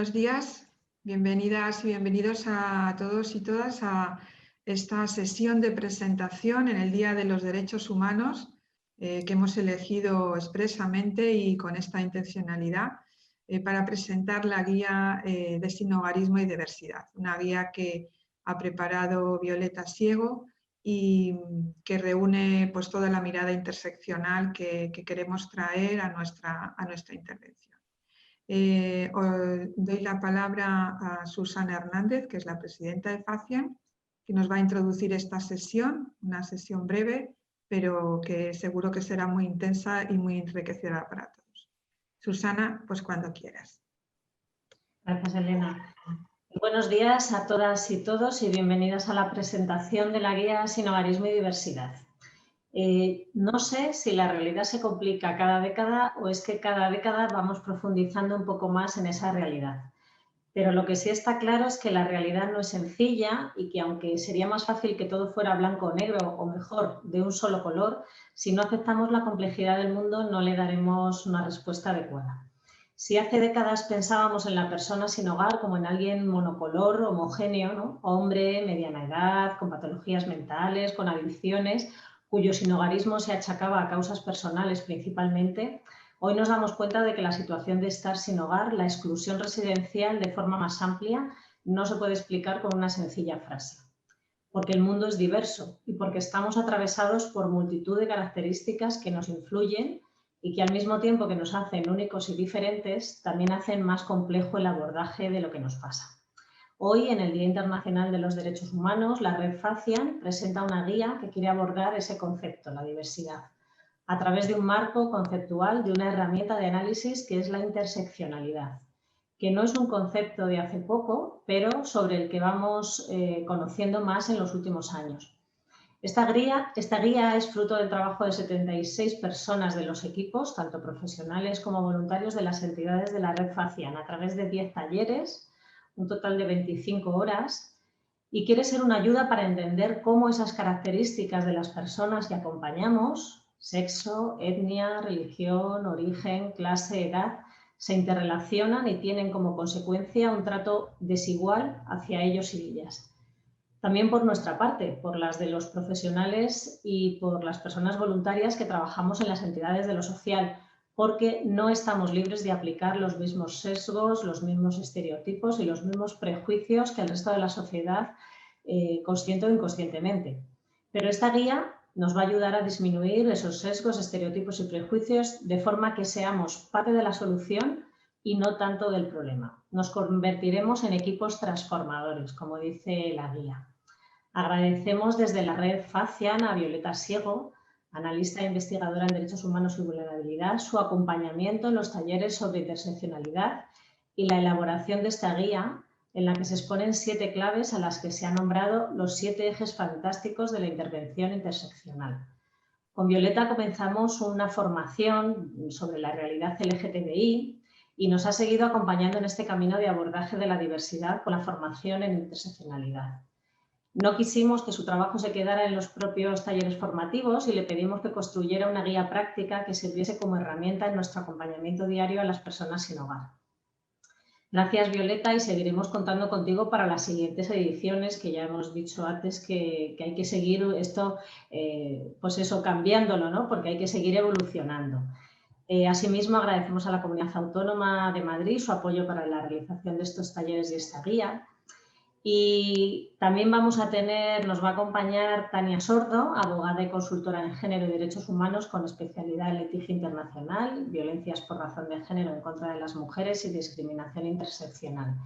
Buenos días, bienvenidas y bienvenidos a todos y todas a esta sesión de presentación en el Día de los Derechos Humanos que hemos elegido expresamente y con esta intencionalidad para presentar la guía de sinhogarismo y diversidad, una guía que ha preparado Violeta Siego y que reúne pues, toda la mirada interseccional que queremos traer a nuestra intervención. Doy la palabra a Susana Hernández, que es la presidenta de FACIAN, que nos va a introducir esta sesión, una sesión breve, pero que seguro que será muy intensa y muy enriquecedora para todos. Susana, pues cuando quieras. Gracias, Elena. Buenos días a todas y todos y bienvenidas a la presentación de la guía Sinhogarismo y Diversidad. No sé si la realidad se complica cada década o es que cada década vamos profundizando un poco más en esa realidad. Pero lo que sí está claro es que la realidad no es sencilla y que aunque sería más fácil que todo fuera blanco o negro o mejor de un solo color, si no aceptamos la complejidad del mundo no le daremos una respuesta adecuada. Si hace décadas pensábamos en la persona sin hogar como en alguien monocolor, homogéneo, ¿no? Hombre, mediana edad, con patologías mentales, con adicciones, cuyo sinhogarismo se achacaba a causas personales principalmente, hoy nos damos cuenta de que la situación de estar sin hogar, la exclusión residencial de forma más amplia, no se puede explicar con una sencilla frase. Porque el mundo es diverso y porque estamos atravesados por multitud de características que nos influyen y que al mismo tiempo que nos hacen únicos y diferentes, también hacen más complejo el abordaje de lo que nos pasa. Hoy, en el Día Internacional de los Derechos Humanos, la red FACIAN presenta una guía que quiere abordar ese concepto, la diversidad, a través de un marco conceptual, de una herramienta de análisis que es la interseccionalidad, que no es un concepto de hace poco, pero sobre el que vamos conociendo más en los últimos años. Esta guía es fruto del trabajo de 76 personas de los equipos, tanto profesionales como voluntarios de las entidades de la red FACIAN, a través de 10 talleres, un total de 25 horas, y quiere ser una ayuda para entender cómo esas características de las personas que acompañamos, sexo, etnia, religión, origen, clase, edad, se interrelacionan y tienen como consecuencia un trato desigual hacia ellos y ellas. También por nuestra parte, por las de los profesionales y por las personas voluntarias que trabajamos en las entidades de lo social, porque no estamos libres de aplicar los mismos sesgos, los mismos estereotipos y los mismos prejuicios que el resto de la sociedad, consciente o inconscientemente. Pero esta guía nos va a ayudar a disminuir esos sesgos, estereotipos y prejuicios de forma que seamos parte de la solución y no tanto del problema. Nos convertiremos en equipos transformadores, como dice la guía. Agradecemos desde la red FACIAN a Violeta Siego, analista e investigadora en Derechos Humanos y Vulnerabilidad, su acompañamiento en los talleres sobre interseccionalidad y la elaboración de esta guía en la que se exponen 7 claves a las que se han nombrado los 7 ejes fantásticos de la intervención interseccional. Con Violeta comenzamos una formación sobre la realidad LGTBI y nos ha seguido acompañando en este camino de abordaje de la diversidad con la formación en interseccionalidad. No quisimos que su trabajo se quedara en los propios talleres formativos y le pedimos que construyera una guía práctica que sirviese como herramienta en nuestro acompañamiento diario a las personas sin hogar. Gracias, Violeta, y seguiremos contando contigo para las siguientes ediciones, que ya hemos dicho antes que hay que seguir esto, pues eso, cambiándolo, ¿no? Porque hay que seguir evolucionando. Asimismo, agradecemos a la Comunidad Autónoma de Madrid su apoyo para la realización de estos talleres y esta guía. Y también nos va a acompañar Tania Sordo, abogada y consultora en género y derechos humanos con especialidad en litigio internacional, violencias por razón de género en contra de las mujeres y discriminación interseccional.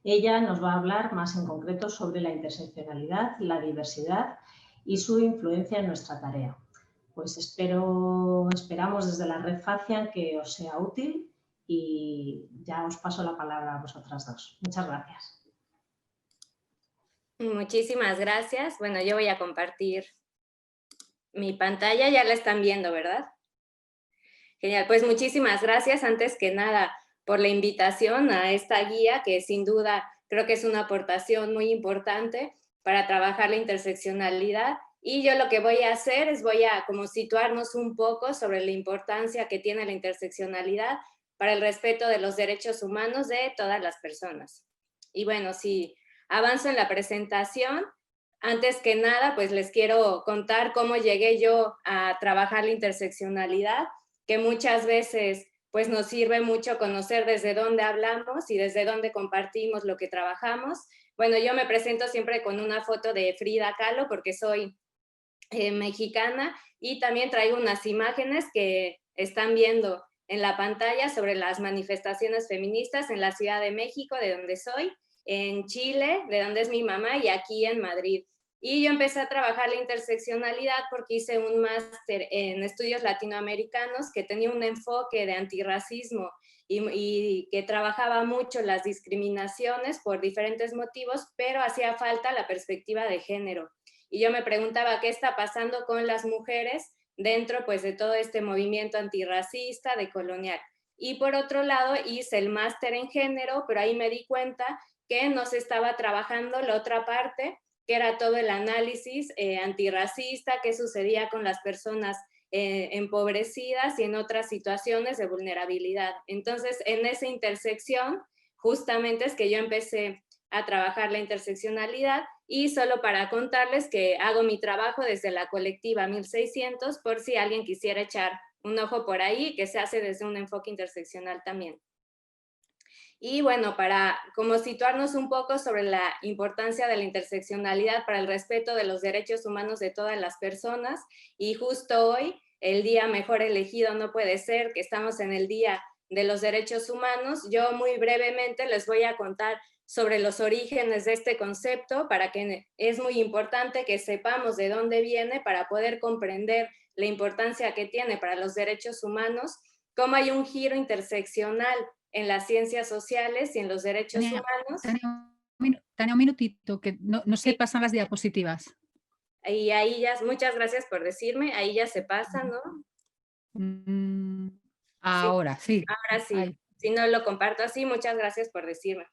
Ella nos va a hablar más en concreto sobre la interseccionalidad, la y su influencia en nuestra tarea. Pues esperamos desde la red FACIAN que os sea útil y ya os paso la palabra a vosotras dos. Muchas gracias. Muchísimas gracias. Bueno, yo voy a compartir mi pantalla, ya la están viendo, ¿verdad? Genial, pues muchísimas gracias antes que nada por la invitación a esta guía que sin duda creo que es una aportación muy importante para trabajar la interseccionalidad y yo lo que voy a hacer es voy a como situarnos un poco sobre la importancia que tiene la interseccionalidad para el respeto de los derechos humanos de todas las personas. Y bueno, si avanzo en la presentación, antes que nada, pues les quiero contar cómo llegué yo a trabajar la interseccionalidad, que muchas veces pues nos sirve mucho conocer desde dónde hablamos y desde dónde compartimos lo que trabajamos. Bueno, yo me presento siempre con una foto de Frida Kahlo porque soy mexicana, y también traigo unas imágenes que están viendo en la pantalla sobre las manifestaciones feministas en la Ciudad de México, de donde soy, en Chile, de donde es mi mamá, y aquí en Madrid. Y yo empecé a trabajar la interseccionalidad porque hice un máster en estudios latinoamericanos que tenía un enfoque de antirracismo y que trabajaba mucho las discriminaciones por diferentes motivos, pero hacía falta la perspectiva de género. Y yo me preguntaba qué está pasando con las mujeres dentro pues de todo este movimiento antirracista, decolonial. Y por otro lado hice el máster en género, pero ahí me di cuenta que no se estaba trabajando la otra parte, que era todo el análisis antirracista, qué sucedía con las personas empobrecidas y en otras situaciones de vulnerabilidad. Entonces, en esa intersección, justamente es que yo empecé a trabajar la interseccionalidad, y solo para contarles que hago mi trabajo desde la colectiva 1600, por si alguien quisiera echar un ojo por ahí, que se hace desde un enfoque interseccional también. Y bueno, para como situarnos un poco sobre la importancia de la interseccionalidad para el respeto de los derechos humanos de todas las personas, y justo hoy, el día mejor elegido no puede ser, que estamos en el Día de los Derechos Humanos, yo muy brevemente les voy a contar sobre los orígenes de este concepto, para que es muy importante que sepamos de dónde viene para poder comprender la importancia que tiene para los derechos humanos, cómo hay un giro interseccional en las ciencias sociales y en los derechos humanos. Tania, un minutito, que no se pasan las diapositivas. Y ahí ya, muchas gracias por decirme, ahí ya se pasa, ¿no? Ahora sí. Ahora sí, Ahí. si no lo comparto así, muchas gracias por decirme.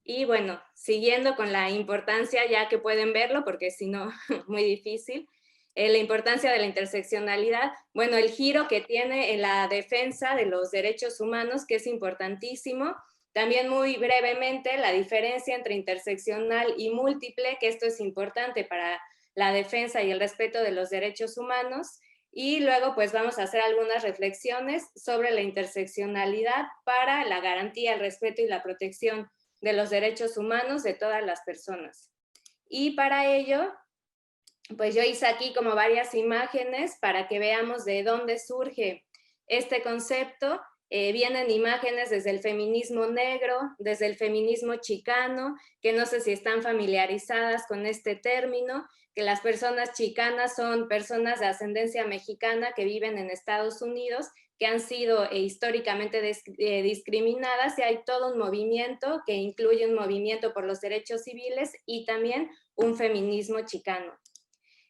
Y bueno, siguiendo con la importancia, ya que pueden verlo, porque si no, muy difícil, la importancia de la interseccionalidad, bueno, el giro que tiene en la defensa de los derechos humanos, que es importantísimo. También muy brevemente, la diferencia entre interseccional y múltiple, que esto es importante para la defensa y el respeto de los derechos humanos. Y luego pues vamos a hacer algunas reflexiones sobre la interseccionalidad para la garantía, el respeto y la protección de los derechos humanos de todas las personas. Y para ello, pues yo hice aquí como varias imágenes para que veamos de dónde surge este concepto. Vienen imágenes desde el feminismo negro, desde el feminismo chicano, que no sé si están familiarizadas con este término, que las personas chicanas son personas de ascendencia mexicana que viven en Estados Unidos, que han sido históricamente discriminadas, y hay todo un movimiento que incluye un movimiento por los derechos civiles y también un feminismo chicano.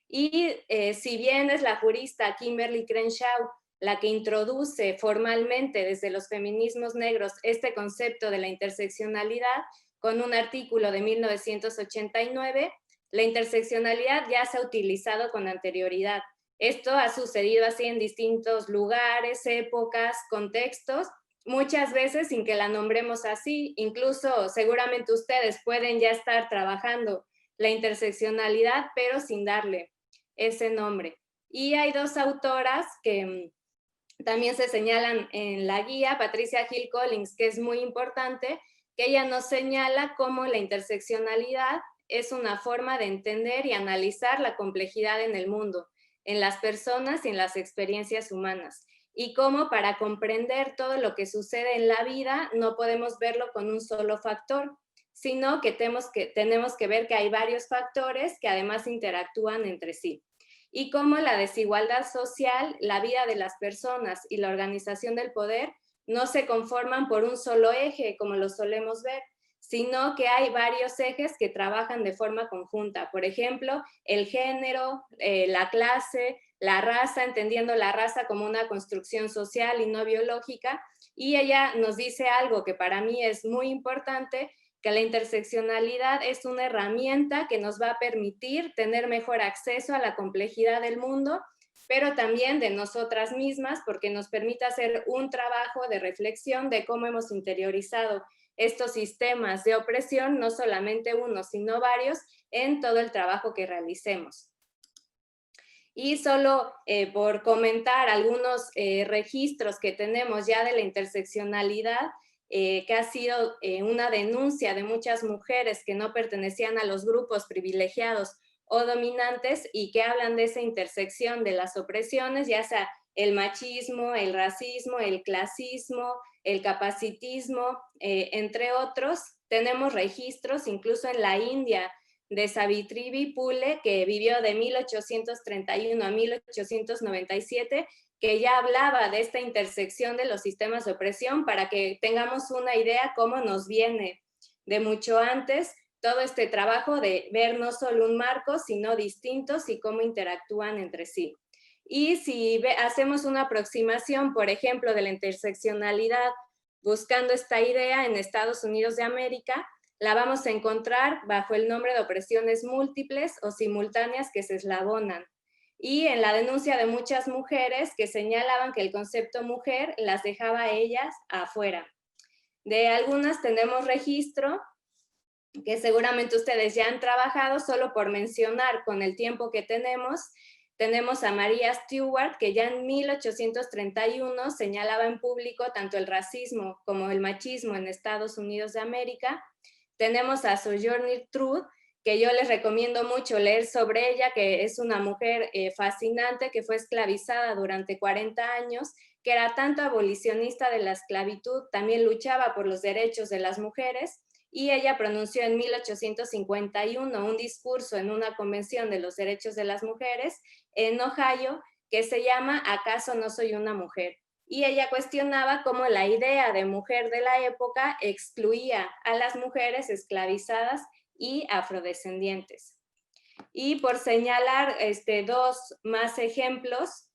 Y si bien es la jurista Kimberly Crenshaw la que introduce formalmente desde los feminismos negros este concepto de la interseccionalidad con un artículo de 1989, la interseccionalidad ya se ha utilizado con anterioridad. Esto ha sucedido así en distintos lugares, épocas, contextos, muchas veces sin que la nombremos así. Incluso seguramente ustedes pueden ya estar trabajando la interseccionalidad, pero sin darle ese nombre. Y hay dos autoras que también se señalan en la guía, Patricia Hill Collins, que es muy importante, que ella nos señala cómo la interseccionalidad es una forma de entender y analizar la complejidad en el mundo, en las personas y en las experiencias humanas, y cómo para comprender todo lo que sucede en la vida no podemos verlo con un solo factor, sino que tenemos que ver que hay varios factores que además interactúan entre sí. Y cómo la desigualdad social, la vida de las personas y la organización del poder no se conforman por un solo eje, como lo solemos ver, sino que hay varios ejes que trabajan de forma conjunta. Por ejemplo, el género, la clase, la raza, entendiendo la raza como una construcción social y no biológica. Y ella nos dice algo que para mí es muy importante, que la interseccionalidad es una herramienta que nos va a permitir tener mejor acceso a la complejidad del mundo, pero también de nosotras mismas, porque nos permite hacer un trabajo de reflexión de cómo hemos interiorizado estos sistemas de opresión, no solamente uno, sino varios, en todo el trabajo que realicemos. Y solo por comentar algunos registros que tenemos ya de la interseccionalidad, que ha sido una denuncia de muchas mujeres que no pertenecían a los grupos privilegiados o dominantes y que hablan de esa intersección de las opresiones, ya sea el machismo, el racismo, el clasismo, el capacitismo, entre otros. Tenemos registros incluso en la India de Savitribai Phule, que vivió de 1831 a 1897, que ya hablaba de esta intersección de los sistemas de opresión, para que tengamos una idea cómo nos viene de mucho antes todo este trabajo de ver no solo un marco, sino distintos y cómo interactúan entre sí. Y si hacemos una aproximación, por ejemplo, de la interseccionalidad buscando esta idea en Estados Unidos de América, la vamos a encontrar bajo el nombre de opresiones múltiples o simultáneas que se eslabonan. Y en la denuncia de muchas mujeres que señalaban que el concepto mujer las dejaba a ellas afuera. De algunas tenemos registro, que seguramente ustedes ya han trabajado, solo por mencionar con el tiempo que tenemos a María Stewart, que ya en 1831 señalaba en público tanto el racismo como el machismo en Estados Unidos de América. Tenemos a Sojourner Truth, que yo les recomiendo mucho leer sobre ella, que es una mujer fascinante que fue esclavizada durante 40 años, que era tanto abolicionista de la esclavitud, también luchaba por los derechos de las mujeres, y ella pronunció en 1851 un discurso en una convención de los derechos de las mujeres en Ohio, que se llama ¿Acaso no soy una mujer? Y ella cuestionaba cómo la idea de mujer de la época excluía a las mujeres esclavizadas y afrodescendientes. Y por señalar dos más ejemplos,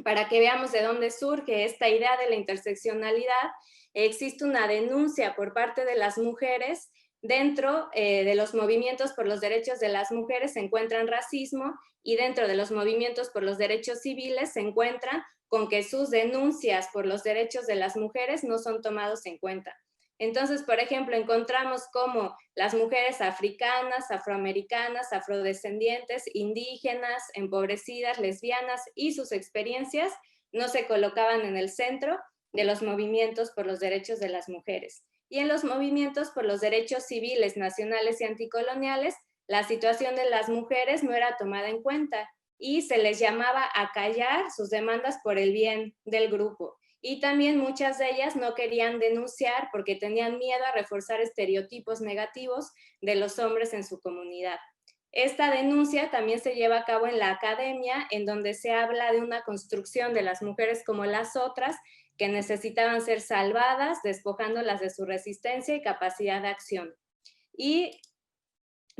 para que veamos de dónde surge esta idea de la interseccionalidad, existe una denuncia por parte de las mujeres. Dentro de los movimientos por los derechos de las mujeres se encuentran racismo, y dentro de los movimientos por los derechos civiles se encuentran con que sus denuncias por los derechos de las mujeres no son tomados en cuenta. Entonces, por ejemplo, encontramos cómo las mujeres africanas, afroamericanas, afrodescendientes, indígenas, empobrecidas, lesbianas y sus experiencias no se colocaban en el centro de los movimientos por los derechos de las mujeres. Y en los movimientos por los derechos civiles, nacionales y anticoloniales, la situación de las mujeres no era tomada en cuenta y se les llamaba a callar sus demandas por el bien del grupo. Y también muchas de ellas no querían denunciar porque tenían miedo a reforzar estereotipos negativos de los hombres en su comunidad. Esta denuncia también se lleva a cabo en la academia, en donde se habla de una construcción de las mujeres como las otras, que necesitaban ser salvadas, despojándolas de su resistencia y capacidad de acción. Y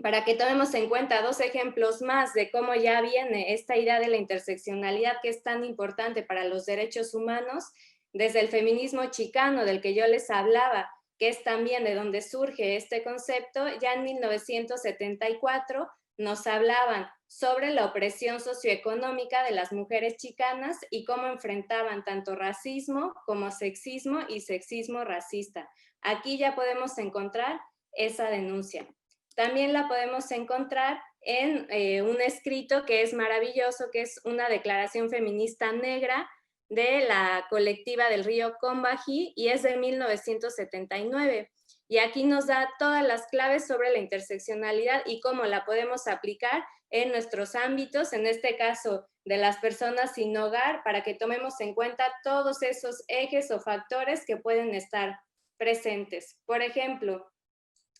para que tomemos en cuenta dos ejemplos más de cómo ya viene esta idea de la interseccionalidad, que es tan importante para los derechos humanos, desde el feminismo chicano del que yo les hablaba, que es también de donde surge este concepto, ya en 1974 nos hablaban sobre la opresión socioeconómica de las mujeres chicanas y cómo enfrentaban tanto racismo como sexismo y sexismo racista. Aquí ya podemos encontrar esa denuncia. También la podemos encontrar en un escrito que es maravilloso, que es una declaración feminista negra de la colectiva del río Combahee, y es de 1979. Y aquí nos da todas las claves sobre la interseccionalidad y cómo la podemos aplicar en nuestros ámbitos, en este caso de las personas sin hogar, para que tomemos en cuenta todos esos ejes o factores que pueden estar presentes. Por ejemplo,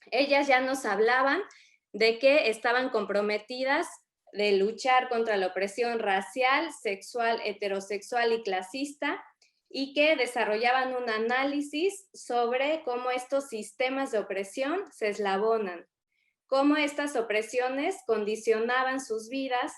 ellas ya nos hablaban de que estaban comprometidas de luchar contra la opresión racial, sexual, heterosexual y clasista, y que desarrollaban un análisis sobre cómo estos sistemas de opresión se eslabonan, cómo estas opresiones condicionaban sus vidas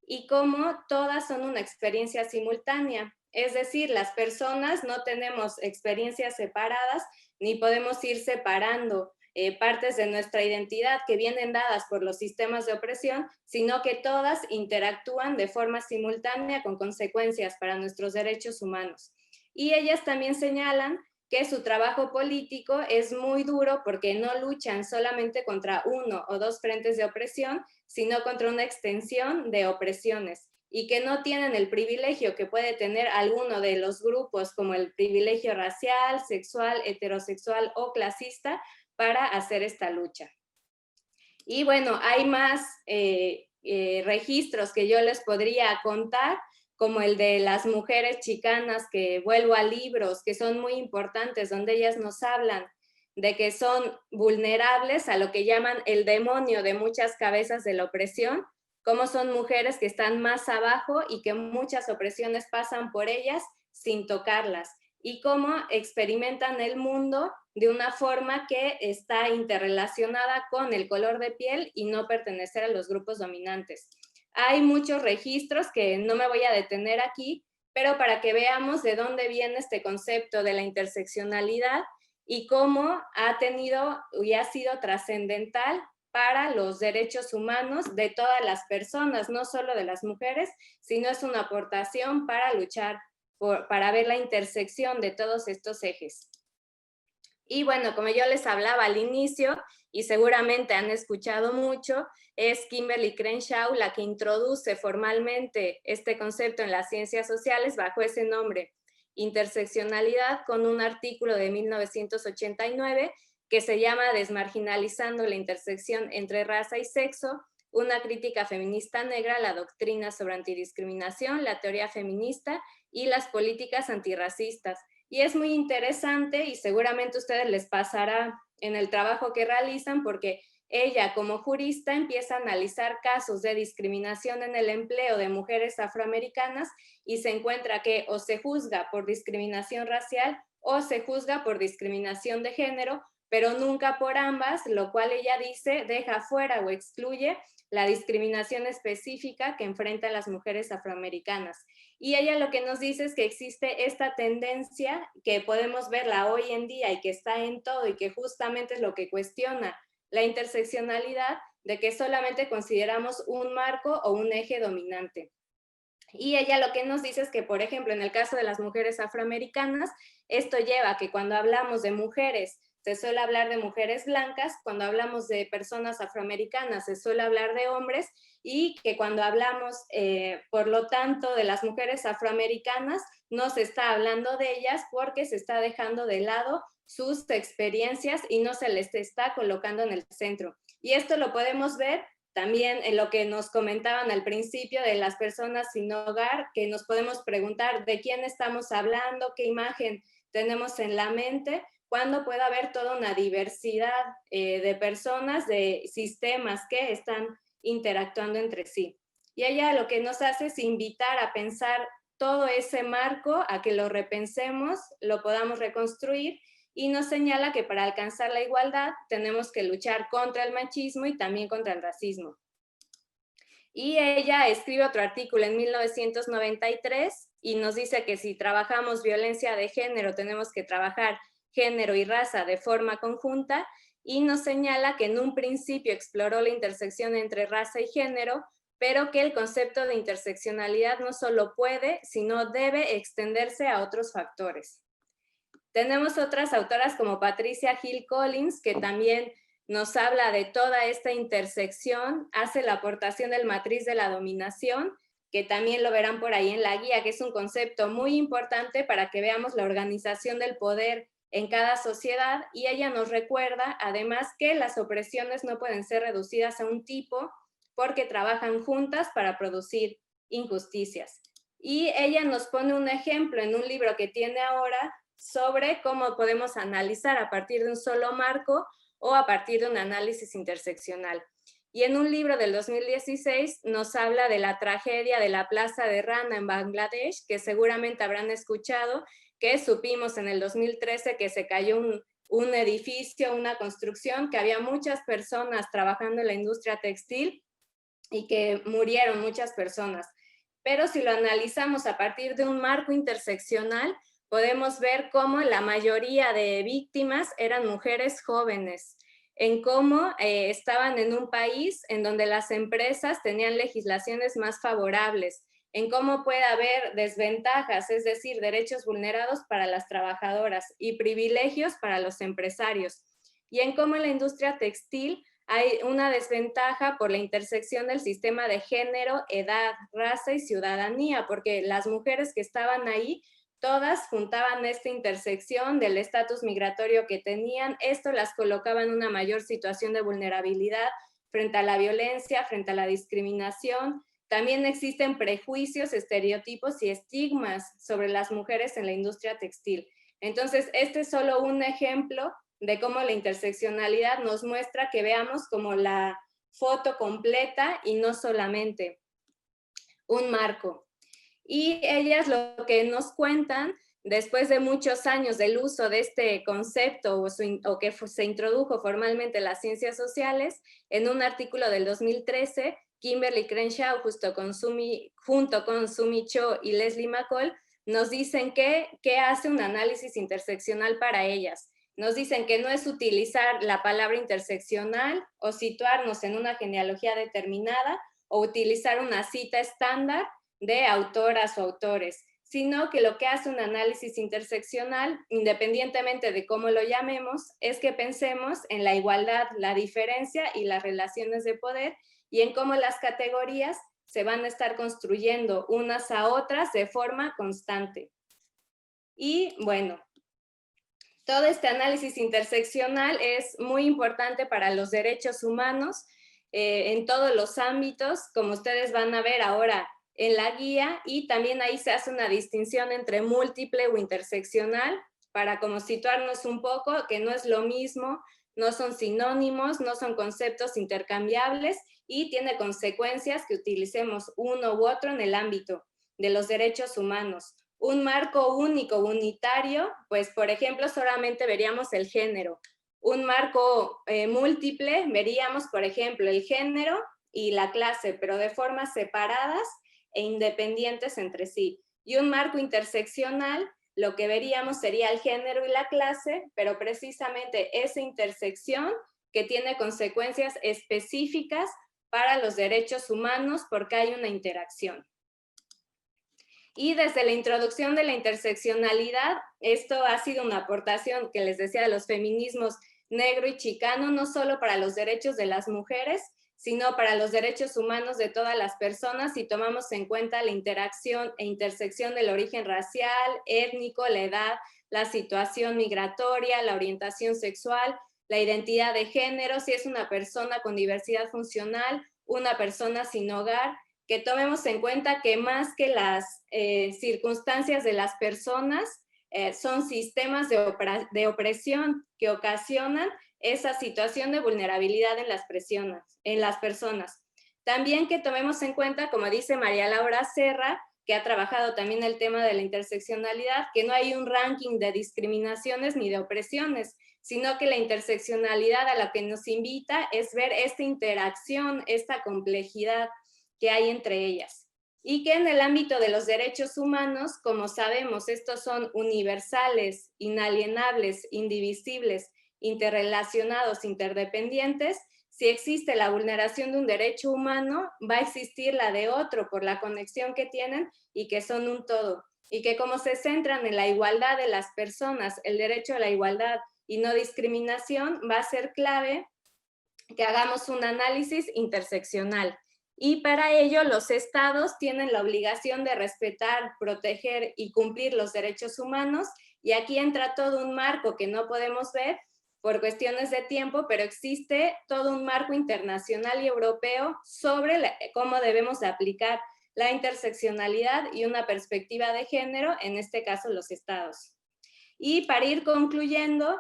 y cómo todas son una experiencia simultánea. Es decir, las personas no tenemos experiencias separadas ni podemos ir separando partes de nuestra identidad que vienen dadas por los sistemas de opresión, sino que todas interactúan de forma simultánea con consecuencias para nuestros derechos humanos. Y ellas también señalan que su trabajo político es muy duro porque no luchan solamente contra uno o dos frentes de opresión, sino contra una extensión de opresiones, y que no tienen el privilegio que puede tener alguno de los grupos, como el privilegio racial, sexual, heterosexual o clasista, para hacer esta lucha. Y bueno, hay más registros que yo les podría contar, como el de las mujeres chicanas, que vuelvo a libros que son muy importantes, donde ellas nos hablan de que son vulnerables a lo que llaman el demonio de muchas cabezas de la opresión, como son mujeres que están más abajo y que muchas opresiones pasan por ellas sin tocarlas, y cómo experimentan el mundo de una forma que está interrelacionada con el color de piel y no pertenecer a los grupos dominantes. Hay muchos registros que no me voy a detener aquí, pero para que veamos de dónde viene este concepto de la interseccionalidad y cómo ha tenido y ha sido trascendental para los derechos humanos de todas las personas, no solo de las mujeres, sino es una aportación para luchar, para ver la intersección de todos estos ejes. Y bueno, como yo les hablaba al inicio, y seguramente han escuchado mucho, es Kimberly Crenshaw la que introduce formalmente este concepto en las ciencias sociales bajo ese nombre, interseccionalidad, con un artículo de 1989 que se llama Desmarginalizando la intersección entre raza y sexo, una crítica feminista negra a la doctrina sobre antidiscriminación, la teoría feminista y las políticas antirracistas. Y es muy interesante y seguramente a ustedes les pasará en el trabajo que realizan, porque ella como jurista empieza a analizar casos de discriminación en el empleo de mujeres afroamericanas y se encuentra que o se juzga por discriminación racial o se juzga por discriminación de género, pero nunca por ambas, lo cual ella dice deja fuera o excluye la discriminación específica que enfrentan las mujeres afroamericanas. Y ella lo que nos dice es que existe esta tendencia que podemos verla hoy en día y que está en todo y que justamente es lo que cuestiona la interseccionalidad, de que solamente consideramos un marco o un eje dominante. Y ella lo que nos dice es que, por ejemplo, en el caso de las mujeres afroamericanas, esto lleva a que cuando hablamos de mujeres, se suele hablar de mujeres blancas, cuando hablamos de personas afroamericanas, se suele hablar de hombres, y que cuando hablamos, por lo tanto, de las mujeres afroamericanas, no se está hablando de ellas porque se está dejando de lado sus experiencias y no se les está colocando en el centro. Y esto lo podemos ver también en lo que nos comentaban al principio de las personas sin hogar, que nos podemos preguntar de quién estamos hablando, qué imagen tenemos en la mente, cuando puede haber toda una diversidad de personas, de sistemas que están interactuando entre sí. Y ella lo que nos hace es invitar a pensar todo ese marco, a que lo repensemos, lo podamos reconstruir, y nos señala que para alcanzar la igualdad tenemos que luchar contra el machismo y también contra el racismo. Y ella escribe otro artículo en 1993 y nos dice que si trabajamos violencia de género tenemos que trabajar género y raza de forma conjunta, y nos señala que en un principio exploró la intersección entre raza y género, pero que el concepto de interseccionalidad no solo puede, sino debe extenderse a otros factores. Tenemos otras autoras como Patricia Hill Collins, que también nos habla de toda esta intersección, hace la aportación del matriz de la dominación, que también lo verán por ahí en la guía, que es un concepto muy importante para que veamos la organización del poder en cada sociedad, y ella nos recuerda además que las opresiones no pueden ser reducidas a un tipo porque trabajan juntas para producir injusticias. Y ella nos pone un ejemplo en un libro que tiene ahora sobre cómo podemos analizar a partir de un solo marco o a partir de un análisis interseccional. Y en un libro del 2016 nos habla de la tragedia de la Plaza de Rana en Bangladesh, que seguramente habrán escuchado, que supimos en el 2013 que se cayó un edificio, una construcción, que había muchas personas trabajando en la industria textil y que murieron muchas personas. Pero si lo analizamos a partir de un marco interseccional, podemos ver cómo la mayoría de víctimas eran mujeres jóvenes. en cómo estaban en un país en donde las empresas tenían legislaciones más favorables, en cómo puede haber desventajas, es decir, derechos vulnerados para las trabajadoras y privilegios para los empresarios, y en cómo en la industria textil hay una desventaja por la intersección del sistema de género, edad, raza y ciudadanía, porque las mujeres que estaban ahí todas juntaban esta intersección del estatus migratorio que tenían. Esto las colocaba en una mayor situación de vulnerabilidad frente a la violencia, frente a la discriminación. También existen prejuicios, estereotipos y estigmas sobre las mujeres en la industria textil. Entonces, este es solo un ejemplo de cómo la interseccionalidad nos muestra que veamos como la foto completa y no solamente un marco. Y ellas lo que nos cuentan, después de muchos años del uso de este concepto o que se introdujo formalmente en las ciencias sociales, en un artículo del 2013, Kimberly Crenshaw junto con Sumi Cho y Leslie McCall nos dicen que hace un análisis interseccional para ellas. Nos dicen que no es utilizar la palabra interseccional o situarnos en una genealogía determinada o utilizar una cita estándar de autoras o autores, sino que lo que hace un análisis interseccional, independientemente de cómo lo llamemos, es que pensemos en la igualdad, la diferencia y las relaciones de poder y en cómo las categorías se van a estar construyendo unas a otras de forma constante. Y bueno, todo este análisis interseccional es muy importante para los derechos humanos en todos los ámbitos, como ustedes van a ver ahora en la guía, y también ahí se hace una distinción entre múltiple o interseccional, para como situarnos un poco, que no es lo mismo, no son sinónimos, no son conceptos intercambiables, y tiene consecuencias que utilicemos uno u otro en el ámbito de los derechos humanos. Un marco único, unitario, pues por ejemplo solamente veríamos el género. Un marco múltiple, veríamos por ejemplo el género y la clase, pero de formas separadas e independientes entre sí. Y un marco interseccional, lo que veríamos sería el género y la clase, pero precisamente esa intersección que tiene consecuencias específicas para los derechos humanos porque hay una interacción. Y desde la introducción de la interseccionalidad, esto ha sido una aportación que les decía de los feminismos negro y chicano, no solo para los derechos de las mujeres, sino para los derechos humanos de todas las personas, si tomamos en cuenta la interacción e intersección del origen racial, étnico, la edad, la situación migratoria, la orientación sexual, la identidad de género, si es una persona con diversidad funcional, una persona sin hogar, que tomemos en cuenta que más que las circunstancias de las personas, son sistemas de opresión que ocasionan esa situación de vulnerabilidad en las personas. También que tomemos en cuenta, como dice María Laura Serra, que ha trabajado también el tema de la interseccionalidad, que no hay un ranking de discriminaciones ni de opresiones, sino que la interseccionalidad a la que nos invita es ver esta interacción, esta complejidad que hay entre ellas. Y que en el ámbito de los derechos humanos, como sabemos, estos son universales, inalienables, indivisibles, interrelacionados, interdependientes. Si existe la vulneración de un derecho humano, va a existir la de otro por la conexión que tienen y que son un todo. Y que como se centran en la igualdad de las personas, el derecho a la igualdad y no discriminación, va a ser clave que hagamos un análisis interseccional. Y para ello los estados tienen la obligación de respetar, proteger y cumplir los derechos humanos, y aquí entra todo un marco que no podemos ver por cuestiones de tiempo, pero existe todo un marco internacional y europeo sobre cómo debemos de aplicar la interseccionalidad y una perspectiva de género, en este caso los estados. Y para ir concluyendo,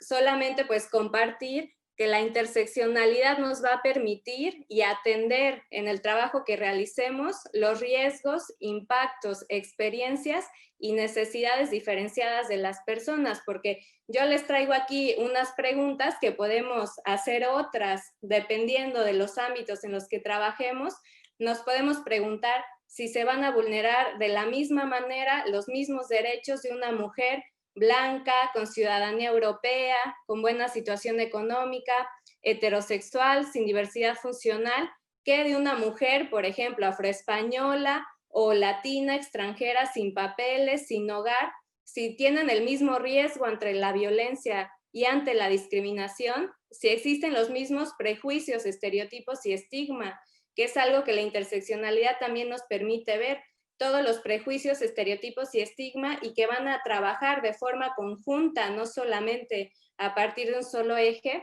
solamente pues compartir que la interseccionalidad nos va a permitir y atender en el trabajo que realicemos los riesgos, impactos, experiencias y necesidades diferenciadas de las personas, porque yo les traigo aquí unas preguntas que podemos hacer otras dependiendo de los ámbitos en los que trabajemos. Nos podemos preguntar si se van a vulnerar de la misma manera los mismos derechos de una mujer blanca, con ciudadanía europea, con buena situación económica, heterosexual, sin diversidad funcional, que de una mujer, por ejemplo, afroespañola o latina, extranjera, sin papeles, sin hogar, si tienen el mismo riesgo ante la violencia y ante la discriminación, si existen los mismos prejuicios, estereotipos y estigma, que es algo que la interseccionalidad también nos permite ver, todos los prejuicios, estereotipos y estigma, y que van a trabajar de forma conjunta, no solamente a partir de un solo eje,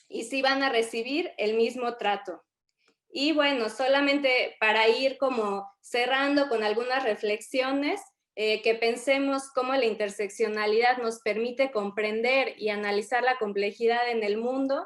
y sí van a recibir el mismo trato. Y bueno, solamente para ir como cerrando con algunas reflexiones, que pensemos cómo la interseccionalidad nos permite comprender y analizar la complejidad en el mundo,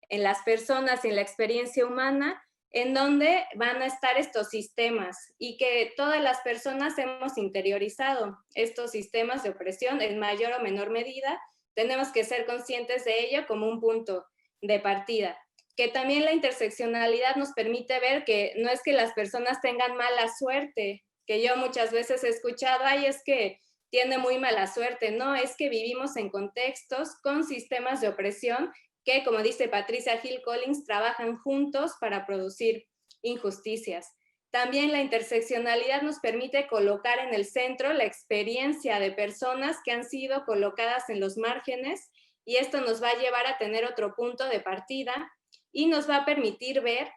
en las personas y en la experiencia humana, en donde van a estar estos sistemas y que todas las personas hemos interiorizado estos sistemas de opresión en mayor o menor medida. Tenemos que ser conscientes de ello como un punto de partida. Que también la interseccionalidad nos permite ver que no es que las personas tengan mala suerte, que yo muchas veces he escuchado, ay, es que tiene muy mala suerte. No, es que vivimos en contextos con sistemas de opresión que, como dice Patricia Hill Collins, trabajan juntos para producir injusticias. También la interseccionalidad nos permite colocar en el centro la experiencia de personas que han sido colocadas en los márgenes, y esto nos va a llevar a tener otro punto de partida y nos va a permitir ver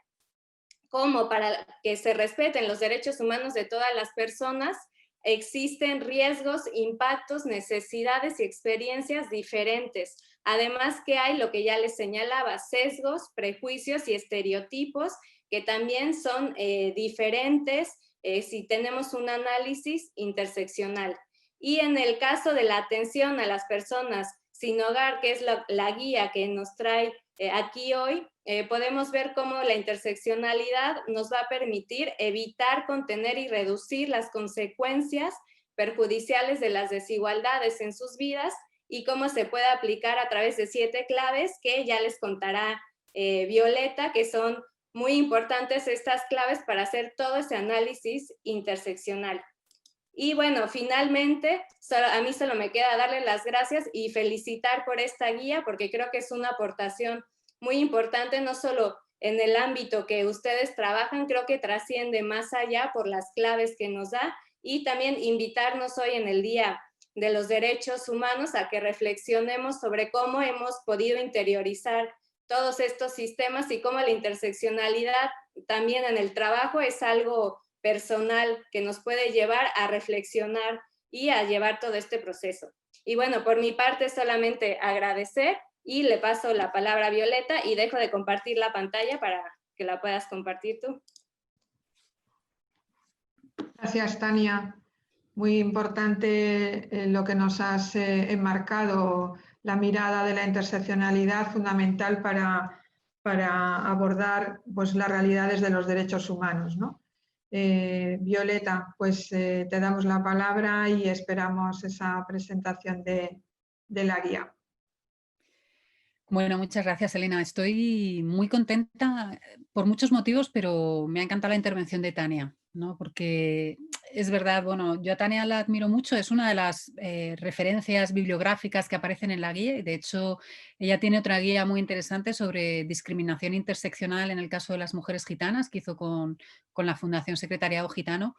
cómo, para que se respeten los derechos humanos de todas las personas, existen riesgos, impactos, necesidades y experiencias diferentes. Además que hay lo que ya les señalaba, sesgos, prejuicios y estereotipos que también son diferentes si tenemos un análisis interseccional. Y en el caso de la atención a las personas sin hogar, que es la guía que nos trae aquí hoy, podemos ver cómo la interseccionalidad nos va a permitir evitar, contener y reducir las consecuencias perjudiciales de las desigualdades en sus vidas, y cómo se puede aplicar a través de 7 claves que ya les contará Violeta, que son muy importantes estas claves para hacer todo ese análisis interseccional. Y bueno, finalmente, a mí solo me queda darle las gracias y felicitar por esta guía, porque creo que es una aportación muy importante, no solo en el ámbito que ustedes trabajan, creo que trasciende más allá por las claves que nos da, y también invitarnos hoy en el Día de los Derechos Humanos a que reflexionemos sobre cómo hemos podido interiorizar todos estos sistemas y cómo la interseccionalidad también en el trabajo es algo personal que nos puede llevar a reflexionar y a llevar todo este proceso. Y bueno, por mi parte solamente agradecer, y le paso la palabra a Violeta y dejo de compartir la pantalla para que la puedas compartir tú. Gracias, Tania. Muy importante lo que nos has enmarcado, la mirada de la interseccionalidad, fundamental para abordar pues, las realidades de los derechos humanos, ¿no? Violeta, pues te damos la palabra y esperamos esa presentación de la guía. Bueno, muchas gracias, Elena. Estoy muy contenta por muchos motivos, pero me ha encantado la intervención de Tania, ¿no? Porque es verdad, bueno, yo a Tania la admiro mucho, es una de las referencias bibliográficas que aparecen en la guía, y de hecho ella tiene otra guía muy interesante sobre discriminación interseccional en el caso de las mujeres gitanas, que hizo con la Fundación Secretariado Gitano,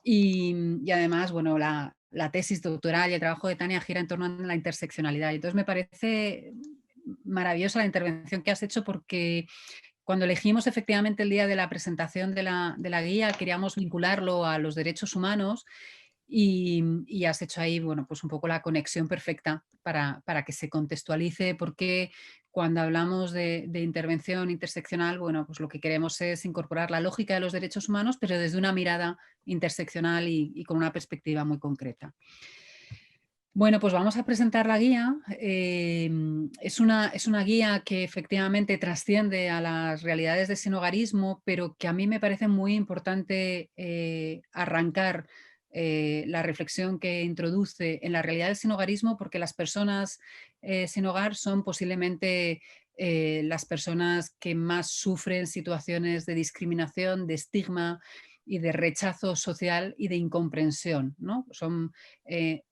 y además, bueno, la tesis doctoral y el trabajo de Tania gira en torno a la interseccionalidad. Y entonces me parece maravillosa la intervención que has hecho, porque cuando elegimos efectivamente el día de la presentación de la guía queríamos vincularlo a los derechos humanos, y has hecho ahí, bueno, pues un poco la conexión perfecta para que se contextualice, porque cuando hablamos de intervención interseccional, bueno, pues lo que queremos es incorporar la lógica de los derechos humanos, pero desde una mirada interseccional y con una perspectiva muy concreta. Bueno, pues vamos a presentar la guía. Es una guía que efectivamente trasciende a las realidades de sinhogarismo, pero que a mí me parece muy importante arrancar la reflexión que introduce en la realidad del sinhogarismo, porque las personas sin hogar son posiblemente las personas que más sufren situaciones de discriminación, de estigma, y de rechazo social y de incomprensión, ¿no? Son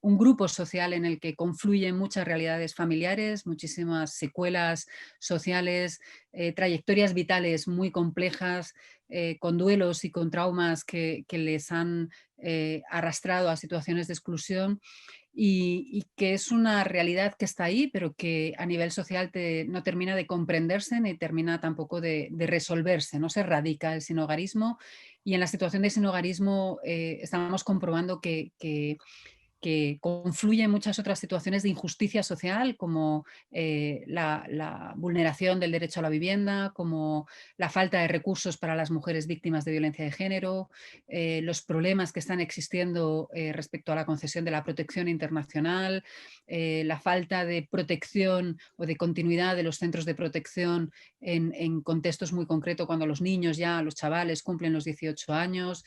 un grupo social en el que confluyen muchas realidades familiares, muchísimas secuelas sociales, trayectorias vitales muy complejas, con duelos y con traumas que les han arrastrado a situaciones de exclusión y que es una realidad que está ahí, pero que a nivel social no termina de comprenderse ni termina tampoco de resolverse, no se erradica el sinhogarismo y en la situación de sinhogarismo estamos comprobando que confluyen muchas otras situaciones de injusticia social, como la vulneración del derecho a la vivienda, como la falta de recursos para las mujeres víctimas de violencia de género, los problemas que están existiendo respecto a la concesión de la protección internacional, la falta de protección o de continuidad de los centros de protección en contextos muy concretos, cuando los niños ya, los chavales cumplen los 18 años,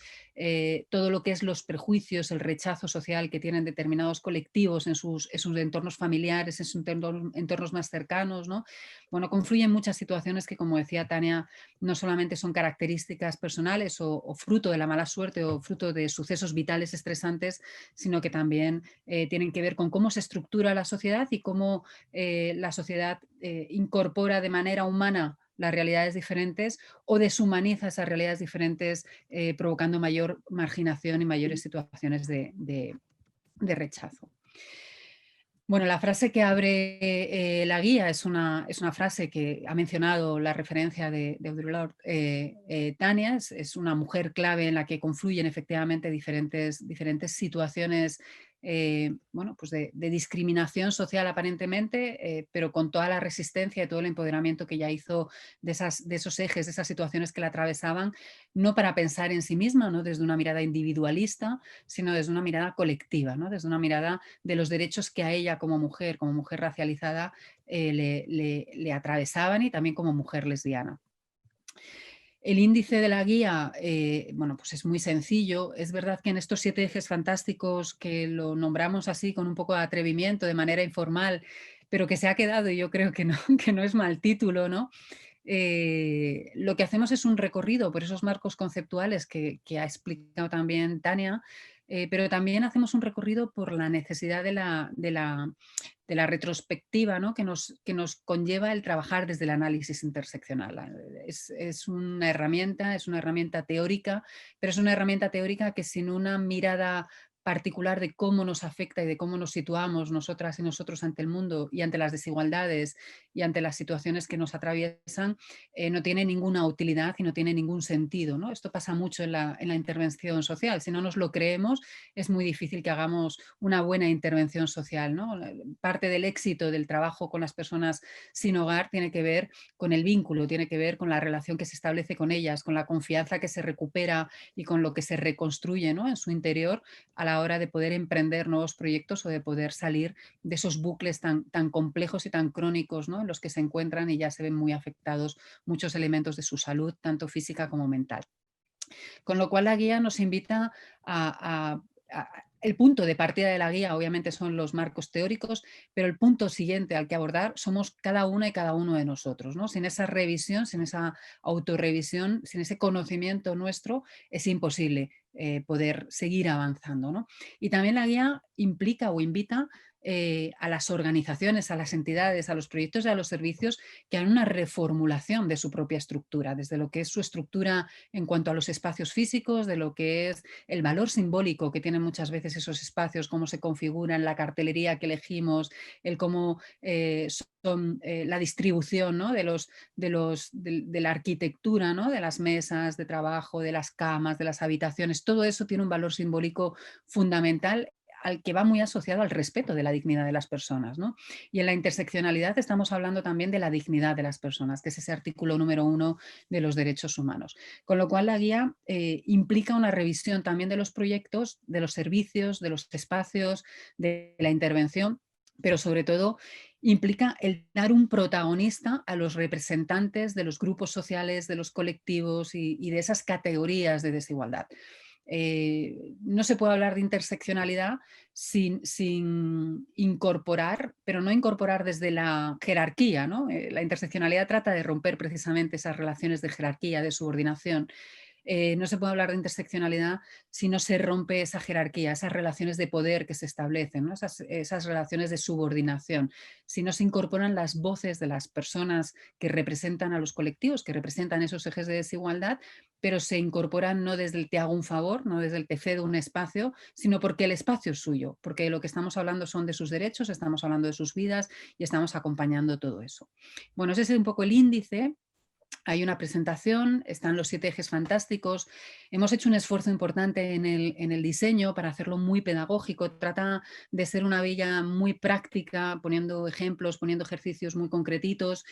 todo lo que es los prejuicios, el rechazo social que tienen determinados colectivos en sus entornos familiares, en sus entornos más cercanos, ¿no? Bueno, confluyen muchas situaciones que, como decía Tania, no solamente son características personales o fruto de la mala suerte o fruto de sucesos vitales estresantes, sino que también tienen que ver con cómo se estructura la sociedad y cómo la sociedad incorpora de manera humana las realidades diferentes o deshumaniza esas realidades diferentes, provocando mayor marginación y mayores situaciones de rechazo. Bueno, la frase que abre la guía es una frase que ha mencionado la referencia de Audre Lorde, Tania, es una mujer clave en la que confluyen efectivamente diferentes situaciones bueno, pues de discriminación social aparentemente, pero con toda la resistencia y todo el empoderamiento que ella hizo de esos ejes, de esas situaciones que la atravesaban, no para pensar en sí misma, ¿no? Desde una mirada individualista, sino desde una mirada colectiva, ¿no? Desde una mirada de los derechos que a ella como mujer racializada, le atravesaban y también como mujer lesbiana. El índice de la guía, bueno, pues es muy sencillo. Es verdad que en estos 7 ejes fantásticos, que lo nombramos así con un poco de atrevimiento, de manera informal, pero que se ha quedado, y yo creo que no, que no es mal título, ¿no? Lo que hacemos es un recorrido por esos marcos conceptuales que ha explicado también Tania, pero también hacemos un recorrido por la necesidad de la retrospectiva, ¿no? que nos conlleva el trabajar desde el análisis interseccional. Es una herramienta teórica, pero es una herramienta teórica que sin una mirada particular de cómo nos afecta y de cómo nos situamos nosotras y nosotros ante el mundo y ante las desigualdades y ante las situaciones que nos atraviesan, no tiene ninguna utilidad y no tiene ningún sentido, ¿no? Esto pasa mucho en la intervención social. Si no nos lo creemos, es muy difícil que hagamos una buena intervención social, ¿no? Parte del éxito del trabajo con las personas sin hogar tiene que ver con el vínculo, tiene que ver con la relación que se establece con ellas, con la confianza que se recupera y con lo que se reconstruye, ¿no? En su interior a la hora de poder emprender nuevos proyectos o de poder salir de esos bucles tan complejos y tan crónicos, ¿no? En los que se encuentran y ya se ven muy afectados muchos elementos de su salud, tanto física como mental. Con lo cual la guía nos invita el punto de partida de la guía obviamente son los marcos teóricos, pero el punto siguiente al que abordar somos cada una y cada uno de nosotros, ¿no? Sin esa revisión, sin esa autorrevisión, sin ese conocimiento nuestro, es imposible poder seguir avanzando, ¿no? Y también la guía implica o invita a las organizaciones, a las entidades, a los proyectos y a los servicios que hagan una reformulación de su propia estructura, desde lo que es su estructura en cuanto a los espacios físicos, de lo que es el valor simbólico que tienen muchas veces esos espacios, cómo se configuran, la cartelería que elegimos, el cómo son la distribución, ¿no? de la arquitectura, ¿no? De las mesas de trabajo, de las camas, de las habitaciones, todo eso tiene un valor simbólico fundamental al que va muy asociado al respeto de la dignidad de las personas, ¿no? Y en la interseccionalidad estamos hablando también de la dignidad de las personas, que es ese artículo número 1 de los derechos humanos. Con lo cual la guía implica una revisión también de los proyectos, de los servicios, de los espacios, de la intervención, pero sobre todo implica el dar un protagonista a los representantes de los grupos sociales, de los colectivos y de esas categorías de desigualdad. No se puede hablar de interseccionalidad sin incorporar, pero no incorporar desde la jerarquía, ¿no? La interseccionalidad trata de romper precisamente esas relaciones de jerarquía, de subordinación. no se puede hablar de interseccionalidad si no se rompe esa jerarquía, esas relaciones de poder que se establecen, ¿no? Esas relaciones de subordinación, si no se incorporan las voces de las personas que representan a los colectivos, que representan esos ejes de desigualdad, pero se incorporan no desde el te hago un favor, no desde el te cedo un espacio, sino porque el espacio es suyo, porque lo que estamos hablando son de sus derechos, estamos hablando de sus vidas y estamos acompañando todo eso. Bueno, ese es un poco el índice. Hay una presentación, están los 7 ejes fantásticos. Hemos hecho un esfuerzo importante en el diseño para hacerlo muy pedagógico. Trata de ser una villa muy práctica, poniendo ejemplos, poniendo ejercicios muy concretitos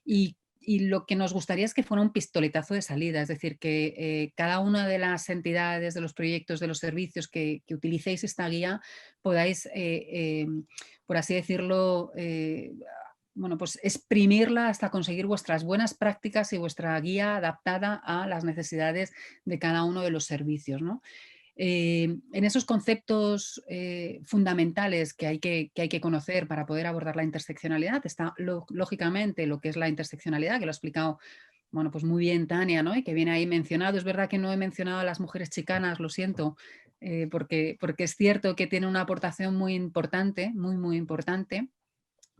y lo que nos gustaría es que fuera un pistoletazo de salida, es decir, que cada una de las entidades, de los proyectos, de los servicios que utilicéis esta guía podáis, por así decirlo, bueno, pues exprimirla hasta conseguir vuestras buenas prácticas y vuestra guía adaptada a las necesidades de cada uno de los servicios, ¿no? En esos conceptos fundamentales que hay que conocer para poder abordar la interseccionalidad está lógicamente lo que es la interseccionalidad, que lo ha explicado bueno, pues muy bien Tania, ¿no? Y que viene ahí mencionado. Es verdad que no he mencionado a las mujeres chicanas, lo siento, porque es cierto que tiene una aportación muy importante, muy importante,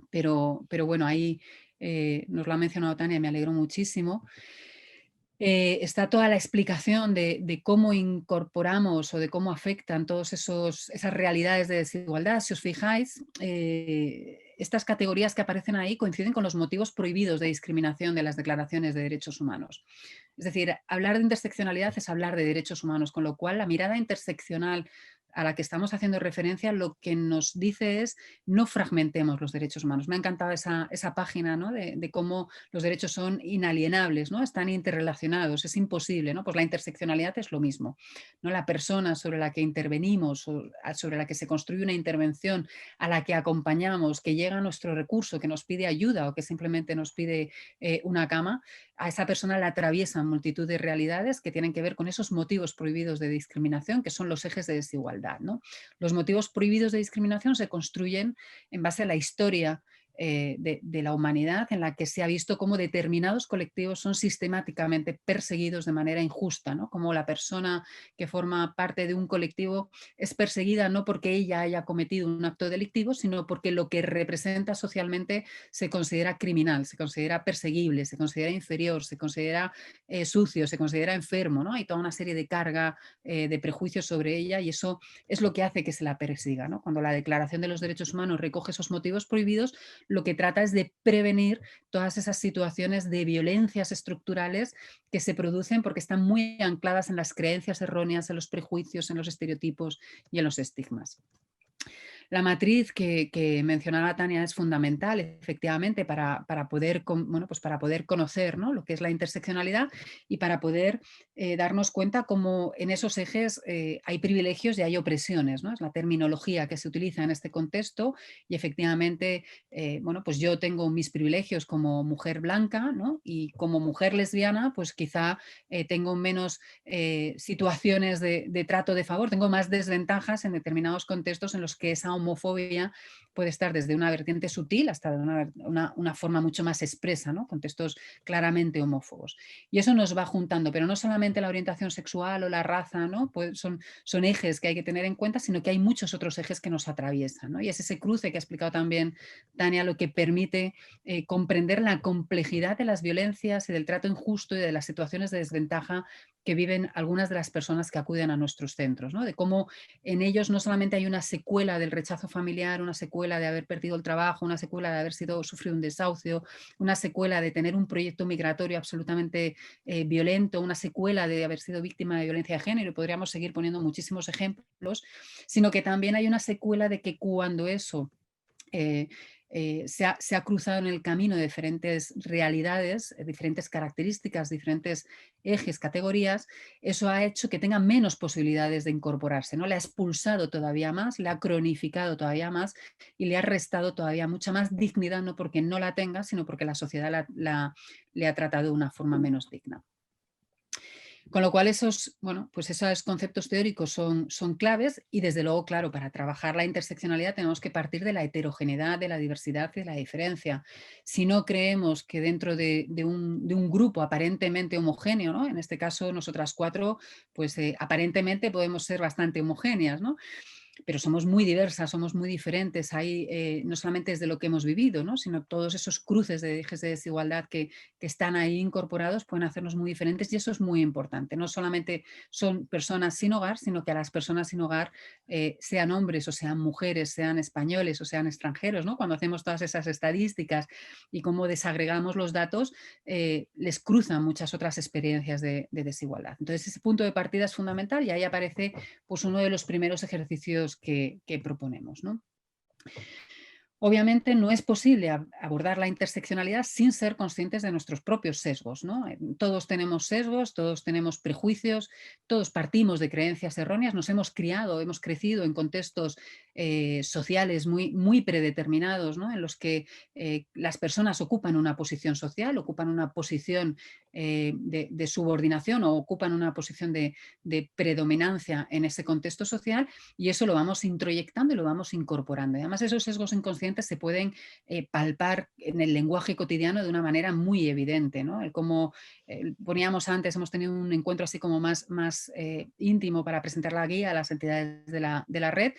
pero bueno, ahí nos lo ha mencionado Tania, me alegro muchísimo. Está toda la explicación de cómo incorporamos o de cómo afectan todas esas realidades de desigualdad. Si os fijáis, estas categorías que aparecen ahí coinciden con los motivos prohibidos de discriminación de las declaraciones de derechos humanos. Es decir, hablar de interseccionalidad es hablar de derechos humanos, con lo cual la mirada interseccional a la que estamos haciendo referencia lo que nos dice es no fragmentemos los derechos humanos. Me ha encantado esa página, ¿no? de cómo los derechos son inalienables, ¿no? Están interrelacionados, es imposible, ¿no? Pues la interseccionalidad es lo mismo, ¿no? La persona sobre la que intervenimos, o sobre la que se construye una intervención, a la que acompañamos, que llega a nuestro recurso, que nos pide ayuda o que simplemente nos pide una cama, a esa persona la atraviesan multitud de realidades que tienen que ver con esos motivos prohibidos de discriminación, que son los ejes de desigualdad, ¿no? Los motivos prohibidos de discriminación se construyen en base a la historia de la humanidad, en la que se ha visto cómo determinados colectivos son sistemáticamente perseguidos de manera injusta, ¿no? Como la persona que forma parte de un colectivo es perseguida no porque ella haya cometido un acto delictivo, sino porque lo que representa socialmente se considera criminal, se considera perseguible, se considera inferior, se considera sucio, se considera enfermo, ¿no? Hay toda una serie de carga de prejuicios sobre ella y eso es lo que hace que se la persiga, ¿no? Cuando la Declaración de los Derechos Humanos recoge esos motivos prohibidos, lo que trata es de prevenir todas esas situaciones de violencias estructurales que se producen porque están muy ancladas en las creencias erróneas, en los prejuicios, en los estereotipos y en los estigmas. La matriz que mencionaba Tania es fundamental, efectivamente, para poder, bueno, pues para poder conocer, ¿no? Lo que es la interseccionalidad y para poder darnos cuenta cómo en esos ejes hay privilegios y hay opresiones, ¿no? Es la terminología que se utiliza en este contexto y efectivamente, bueno, pues yo tengo mis privilegios como mujer blanca, ¿no? Y como mujer lesbiana, pues quizá tengo menos situaciones de trato de favor, tengo más desventajas en determinados contextos en los que esa homofobia puede estar desde una vertiente sutil hasta una forma mucho más expresa, ¿no? Contextos claramente homófobos. Y eso nos va juntando, pero no solamente la orientación sexual o la raza, ¿no? Pues son ejes que hay que tener en cuenta, sino que hay muchos otros ejes que nos atraviesan, ¿no? Y es ese cruce que ha explicado también Tania lo que permite comprender la complejidad de las violencias y del trato injusto y de las situaciones de desventaja que viven algunas de las personas que acuden a nuestros centros, ¿no? De cómo en ellos no solamente hay una secuela del rechazo familiar, una secuela de haber perdido el trabajo, una secuela de haber sufrido un desahucio, una secuela de tener un proyecto migratorio absolutamente violento, una secuela de haber sido víctima de violencia de género, y podríamos seguir poniendo muchísimos ejemplos, sino que también hay una secuela de que cuando eso se ha cruzado en el camino de diferentes realidades, diferentes características, diferentes ejes, categorías, eso ha hecho que tenga menos posibilidades de incorporarse, ¿no? Le ha expulsado todavía más, le ha cronificado todavía más y le ha restado todavía mucha más dignidad, no porque no la tenga, sino porque la sociedad le ha tratado de una forma menos digna. Con lo cual bueno, pues esos conceptos teóricos son claves y desde luego, claro, para trabajar la interseccionalidad tenemos que partir de la heterogeneidad, de la diversidad y de la diferencia. Si no creemos que dentro de un grupo aparentemente homogéneo, ¿no? En este caso nosotras 4, pues aparentemente podemos ser bastante homogéneas, ¿no? Pero somos muy diversas, somos muy diferentes, hay no solamente desde lo que hemos vivido, ¿no? Sino todos esos cruces de ejes de desigualdad que están ahí incorporados pueden hacernos muy diferentes y eso es muy importante. No solamente son personas sin hogar, sino que a las personas sin hogar, sean hombres o sean mujeres, sean españoles o sean extranjeros, ¿no? Cuando hacemos todas esas estadísticas y cómo desagregamos los datos, les cruzan muchas otras experiencias de desigualdad. Entonces ese punto de partida es fundamental y ahí aparece pues uno de los primeros ejercicios que proponemos, ¿no? Obviamente no es posible abordar la interseccionalidad sin ser conscientes de nuestros propios sesgos, ¿no? Todos tenemos sesgos, todos tenemos prejuicios, todos partimos de creencias erróneas, nos hemos criado, hemos crecido en contextos sociales muy predeterminados, ¿no? En los que las personas ocupan una posición social, ocupan una posición de subordinación o ocupan una posición de predominancia en ese contexto social y eso lo vamos introyectando y lo vamos incorporando. Y además esos sesgos inconscientes se pueden palpar en el lenguaje cotidiano de una manera muy evidente, ¿no? Como poníamos antes, hemos tenido un encuentro así como más íntimo para presentar la guía a las entidades de la red.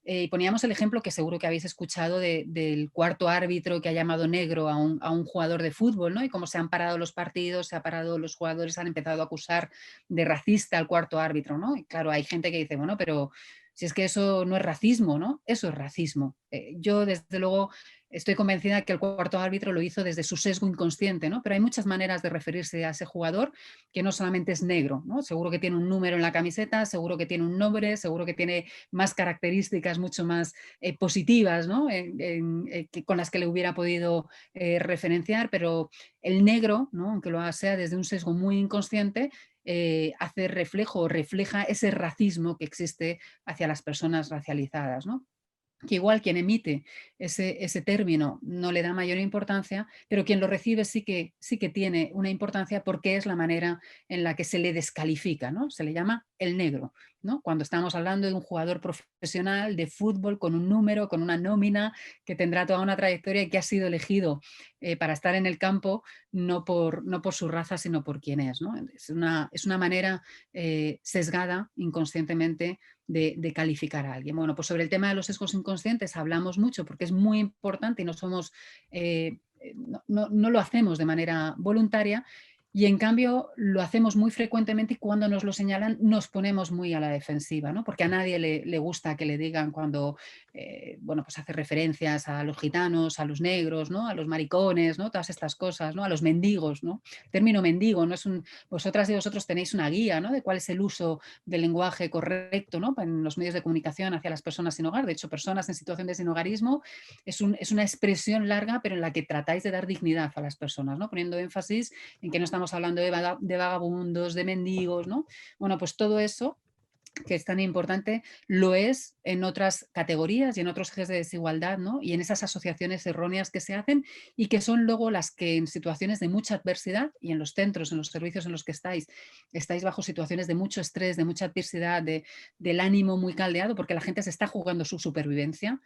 Y poníamos el ejemplo que seguro que habéis escuchado del cuarto árbitro que ha llamado negro a un jugador de fútbol, ¿no? Y cómo se han parado los partidos, se han parado los jugadores, han empezado a acusar de racista al cuarto árbitro, ¿no? Y claro, hay gente que dice, bueno, pero si es que eso no es racismo, ¿no? Eso es racismo. Yo, desde luego, estoy convencida que el cuarto árbitro lo hizo desde su sesgo inconsciente, ¿no? Pero hay muchas maneras de referirse a ese jugador que no solamente es negro, ¿no? Seguro que tiene un número en la camiseta, seguro que tiene un nombre, seguro que tiene más características mucho más positivas, ¿no? Con las que le hubiera podido referenciar, pero el negro, ¿no? Aunque lo sea desde un sesgo muy inconsciente, hace reflejo o refleja ese racismo que existe hacia las personas racializadas, ¿no? Que igual quien emite ese término no le da mayor importancia, pero quien lo recibe sí que tiene una importancia porque es la manera en la que se le descalifica, ¿no? Se le llama el negro, ¿no? Cuando estamos hablando de un jugador profesional de fútbol con un número, con una nómina, que tendrá toda una trayectoria y que ha sido elegido para estar en el campo no por su raza, sino por quién es, ¿no? Es una manera sesgada inconscientemente de calificar a alguien. Bueno, pues sobre el tema de los sesgos inconscientes hablamos mucho porque es muy importante y no somos, no lo hacemos de manera voluntaria y en cambio lo hacemos muy frecuentemente y cuando nos lo señalan nos ponemos muy a la defensiva, ¿no? Porque a nadie le gusta que le digan cuando, bueno, pues hace referencias a los gitanos, a los negros, ¿no? A los maricones, ¿no? Todas estas cosas, ¿no? A los mendigos, ¿no? El término mendigo no es vosotras y vosotros tenéis una guía, ¿no? De cuál es el uso del lenguaje correcto, ¿no? En los medios de comunicación hacia las personas sin hogar. De hecho, personas en situación de sinhogarismo es una expresión larga, pero en la que tratáis de dar dignidad a las personas, ¿no? Poniendo énfasis en que no estamos hablando de vagabundos, de mendigos, ¿no? Bueno, pues todo eso que es tan importante, lo es en otras categorías y en otros ejes de desigualdad, ¿no? Y en esas asociaciones erróneas que se hacen y que son luego las que en situaciones de mucha adversidad y en los centros, en los servicios en los que estáis bajo situaciones de mucho estrés, de mucha adversidad, del ánimo muy caldeado, porque la gente se está jugando su supervivencia,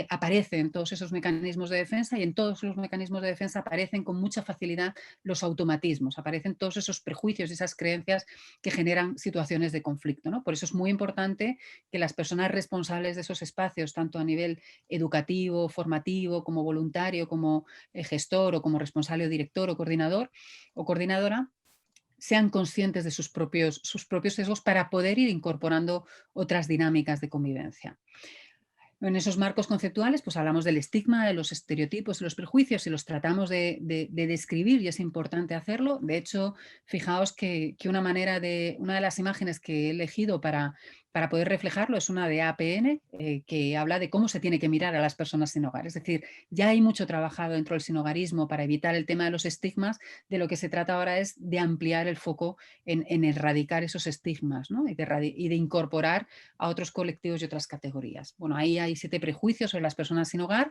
aparecen todos esos mecanismos de defensa y en todos los mecanismos de defensa aparecen con mucha facilidad los automatismos, aparecen todos esos prejuicios y esas creencias que generan situaciones de conflicto, ¿no? Por eso es muy importante que las personas responsables de esos espacios, tanto a nivel educativo, formativo, como voluntario, como gestor o como responsable o director o coordinador o coordinadora, sean conscientes de sus propios sesgos para poder ir incorporando otras dinámicas de convivencia. En esos marcos conceptuales, pues hablamos del estigma, de los estereotipos, de los prejuicios y los tratamos de describir y es importante hacerlo. De hecho, fijaos que una de las imágenes que he elegido para poder reflejarlo es una de APN que habla de cómo se tiene que mirar a las personas sin hogar. Es decir, ya hay mucho trabajado dentro del sinhogarismo para evitar el tema de los estigmas. De lo que se trata ahora es de ampliar el foco en erradicar esos estigmas, ¿no? y de incorporar a otros colectivos y otras categorías. Bueno, ahí hay 7 prejuicios sobre las personas sin hogar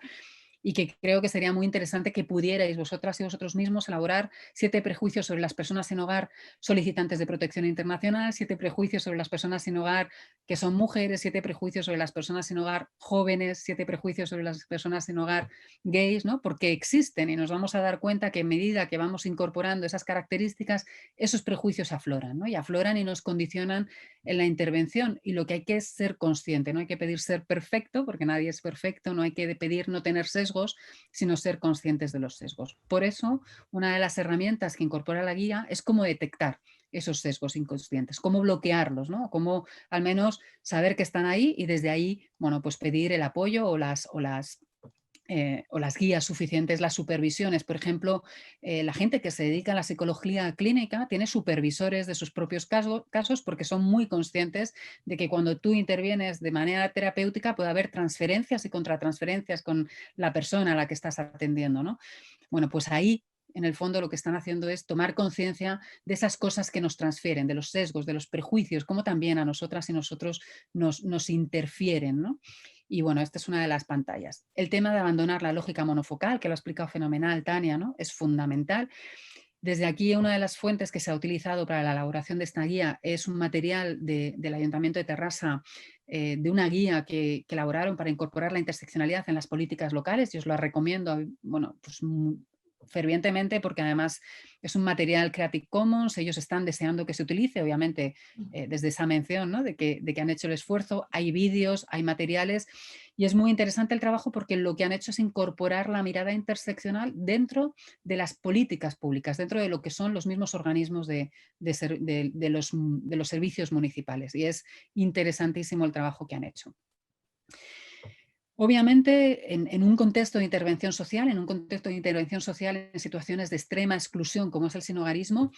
y que creo que sería muy interesante que pudierais vosotras y vosotros mismos elaborar 7 prejuicios sobre las personas sin hogar solicitantes de protección internacional, 7 prejuicios sobre las personas sin hogar que son mujeres, 7 prejuicios sobre las personas sin hogar jóvenes, 7 prejuicios sobre las personas sin hogar gays, ¿no? Porque existen y nos vamos a dar cuenta que en medida que vamos incorporando esas características, esos prejuicios afloran, ¿no? Y afloran y nos condicionan en la intervención, y lo que hay que es ser consciente, no hay que pedir ser perfecto, porque nadie es perfecto, no hay que pedir no tener sesgos, sino ser conscientes de los sesgos. Por eso, una de las herramientas que incorpora la guía es cómo detectar esos sesgos inconscientes, cómo bloquearlos, ¿no? Cómo al menos saber que están ahí y desde ahí, bueno, pues pedir el apoyo o las guías suficientes, las supervisiones. Por ejemplo, la gente que se dedica a la psicología clínica tiene supervisores de sus propios casos porque son muy conscientes de que cuando tú intervienes de manera terapéutica puede haber transferencias y contratransferencias con la persona a la que estás atendiendo, ¿no? Bueno, pues ahí en el fondo lo que están haciendo es tomar conciencia de esas cosas que nos transfieren, de los sesgos, de los prejuicios, como también a nosotras y nosotros nos interfieren, ¿no? Y bueno, esta es una de las pantallas. El tema de abandonar la lógica monofocal, que lo ha explicado fenomenal Tania, ¿no? Es fundamental. Desde aquí, una de las fuentes que se ha utilizado para la elaboración de esta guía es un material del Ayuntamiento de Terrassa, de una guía que elaboraron para incorporar la interseccionalidad en las políticas locales. Y os la recomiendo, bueno, pues fervientemente, porque además es un material Creative Commons, ellos están deseando que se utilice, obviamente desde esa mención, ¿no? de que han hecho el esfuerzo, hay vídeos, hay materiales, y es muy interesante el trabajo porque lo que han hecho es incorporar la mirada interseccional dentro de las políticas públicas, dentro de lo que son los mismos organismos de los servicios municipales, y es interesantísimo el trabajo que han hecho. Obviamente, en un contexto de intervención social, en situaciones de extrema exclusión, como es el sinhogarismo,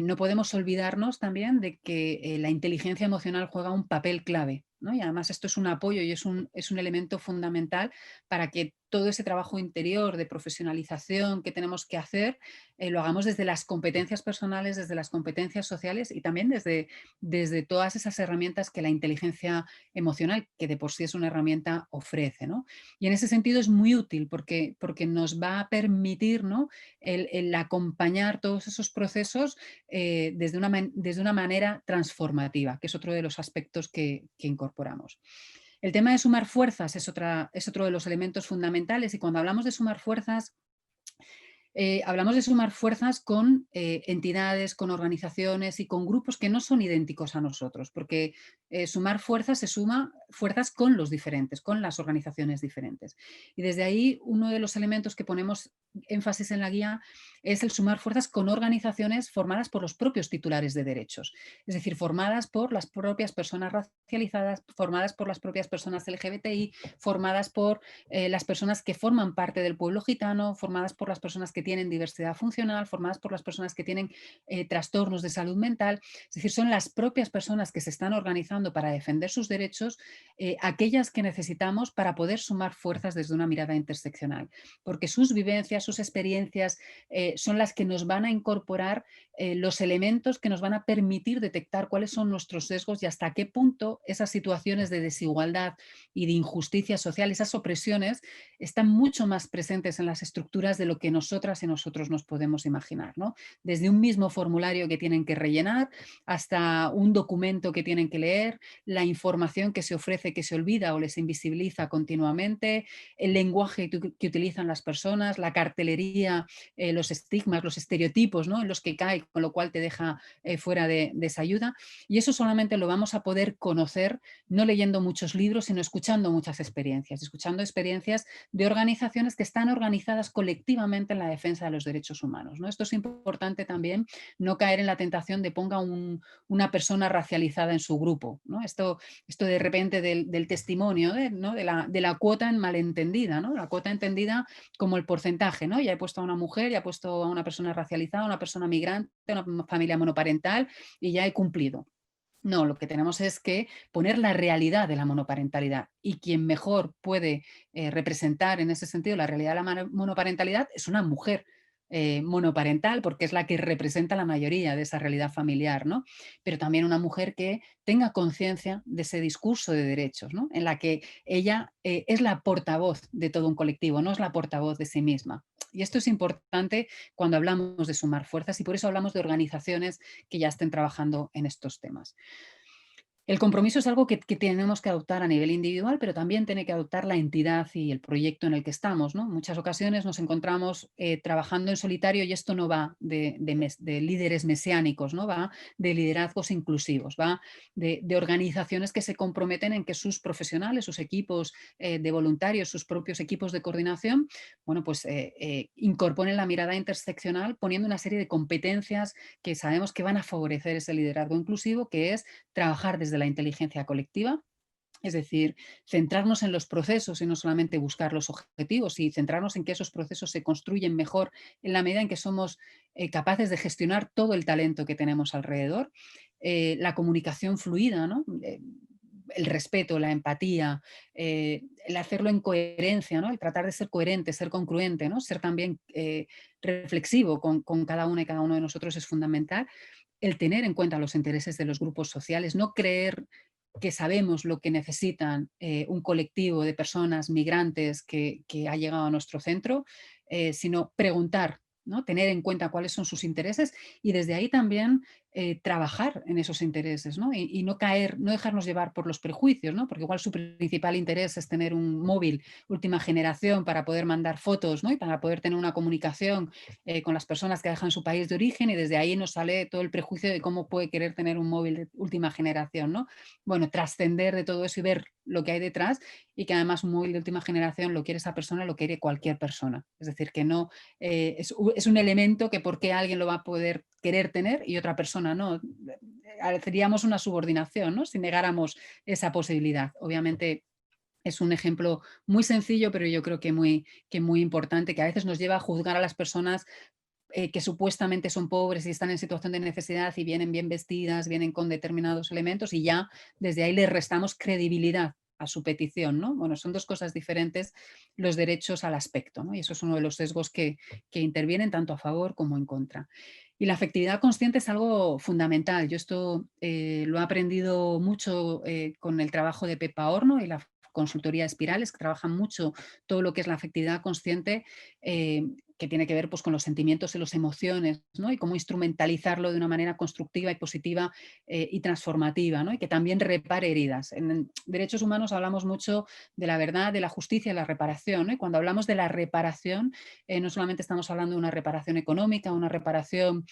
no podemos olvidarnos también de que la inteligencia emocional juega un papel clave, ¿no? Y además esto es un apoyo y es un elemento fundamental para que todo ese trabajo interior de profesionalización que tenemos que hacer, lo hagamos desde las competencias personales, desde las competencias sociales y también desde todas esas herramientas que la inteligencia emocional, que de por sí es una herramienta, ofrece, ¿no? Y en ese sentido es muy útil porque nos va a permitir, ¿no? el acompañar todos esos procesos desde una manera transformativa, que es otro de los aspectos que incorporamos. El tema de sumar fuerzas es otro de los elementos fundamentales, y cuando hablamos de sumar fuerzas, hablamos de sumar fuerzas con entidades, con organizaciones y con grupos que no son idénticos a nosotros, porque sumar fuerzas se suma fuerzas con los diferentes, con las organizaciones diferentes. Y desde ahí uno de los elementos que ponemos énfasis en la guía es el sumar fuerzas con organizaciones formadas por los propios titulares de derechos, es decir, formadas por las propias personas racializadas, formadas por las propias personas LGBTI, formadas por las personas que forman parte del pueblo gitano, formadas por las personas que tienen diversidad funcional, formadas por las personas que tienen trastornos de salud mental. Es decir, son las propias personas que se están organizando para defender sus derechos, aquellas que necesitamos para poder sumar fuerzas desde una mirada interseccional, porque sus vivencias, sus experiencias son las que nos van a incorporar los elementos que nos van a permitir detectar cuáles son nuestros sesgos y hasta qué punto esas situaciones de desigualdad y de injusticia social, esas opresiones, están mucho más presentes en las estructuras de lo que nosotras y nosotros nos podemos imaginar, ¿no? Desde un mismo formulario que tienen que rellenar hasta un documento que tienen que leer, la información que se ofrece que se olvida o les invisibiliza continuamente, el lenguaje que utilizan las personas, la cartelería, los estigmas, los estereotipos, ¿no? en los que cae, con lo cual te deja fuera de esa ayuda. Y eso solamente lo vamos a poder conocer no leyendo muchos libros, sino escuchando muchas experiencias, escuchando experiencias de organizaciones que están organizadas colectivamente en la defensa de los derechos humanos, ¿no? Esto es importante también, no caer en la tentación de ponga una persona racializada en su grupo, ¿no? Esto de repente del testimonio, ¿no? de la cuota en malentendida, ¿no? La cuota entendida como el porcentaje, ¿no? Ya he puesto a una mujer, ya he puesto a una persona racializada, a una persona migrante, a una familia monoparental y ya he cumplido. No, lo que tenemos es que poner la realidad de la monoparentalidad, y quien mejor puede representar en ese sentido la realidad de la monoparentalidad es una mujer. monoparental, porque es la que representa la mayoría de esa realidad familiar, ¿no? Pero también una mujer que tenga conciencia de ese discurso de derechos, ¿no? En la que ella es la portavoz de todo un colectivo, no es la portavoz de sí misma. Y esto es importante cuando hablamos de sumar fuerzas y por eso hablamos de organizaciones que ya estén trabajando en estos temas. El compromiso es algo que tenemos que adoptar a nivel individual, pero también tiene que adoptar la entidad y el proyecto en el que estamos, ¿no? En muchas ocasiones nos encontramos trabajando en solitario y esto no va de líderes mesiánicos, ¿no? Va de liderazgos inclusivos, va de organizaciones que se comprometen en que sus profesionales, sus equipos de voluntarios, sus propios equipos de coordinación, bueno, pues incorporen la mirada interseccional poniendo una serie de competencias que sabemos que van a favorecer ese liderazgo inclusivo, que es trabajar desde la inteligencia colectiva, es decir, centrarnos en los procesos y no solamente buscar los objetivos, y centrarnos en que esos procesos se construyen mejor en la medida en que somos capaces de gestionar todo el talento que tenemos alrededor. La comunicación fluida, ¿no? El respeto, la empatía, el hacerlo en coherencia, ¿no? El tratar de ser coherente, ser congruente, ¿no? Ser también reflexivo con cada una y cada uno de nosotros es fundamental. El tener en cuenta los intereses de los grupos sociales, no creer que sabemos lo que necesitan un colectivo de personas migrantes que ha llegado a nuestro centro, sino preguntar, ¿no? Tener en cuenta cuáles son sus intereses y desde ahí también trabajar en esos intereses, ¿no? Y no caer, no dejarnos llevar por los prejuicios, ¿no? Porque igual su principal interés es tener un móvil última generación para poder mandar fotos, ¿no? Y para poder tener una comunicación con las personas que dejan su país de origen y desde ahí nos sale todo el prejuicio de cómo puede querer tener un móvil de última generación, ¿no? Bueno, trascender de todo eso y ver lo que hay detrás y que además un móvil de última generación lo quiere esa persona, lo quiere cualquier persona. Es decir, que no es un elemento que por qué alguien lo va a poder querer tener y otra persona no. Seríamos una subordinación, ¿no? Si negáramos esa posibilidad. Obviamente es un ejemplo muy sencillo, pero yo creo que muy importante, que a veces nos lleva a juzgar a las personas que supuestamente son pobres y están en situación de necesidad y vienen bien vestidas, vienen con determinados elementos y ya desde ahí les restamos credibilidad a su petición, ¿no? Bueno, son dos cosas diferentes los derechos al aspecto, ¿no? Y eso es uno de los sesgos que intervienen tanto a favor como en contra. Y la afectividad consciente es algo fundamental. Yo esto lo he aprendido mucho con el trabajo de Pepa Horno y la consultoría Espirales, que trabajan mucho todo lo que es la afectividad consciente, que tiene que ver pues, con los sentimientos y las emociones, ¿no? Y cómo instrumentalizarlo de una manera constructiva y positiva y transformativa, ¿no? Y que también repare heridas. En derechos humanos hablamos mucho de la verdad, de la justicia y la reparación, ¿no? Y cuando hablamos de la reparación, no solamente estamos hablando de una reparación económica, una reparación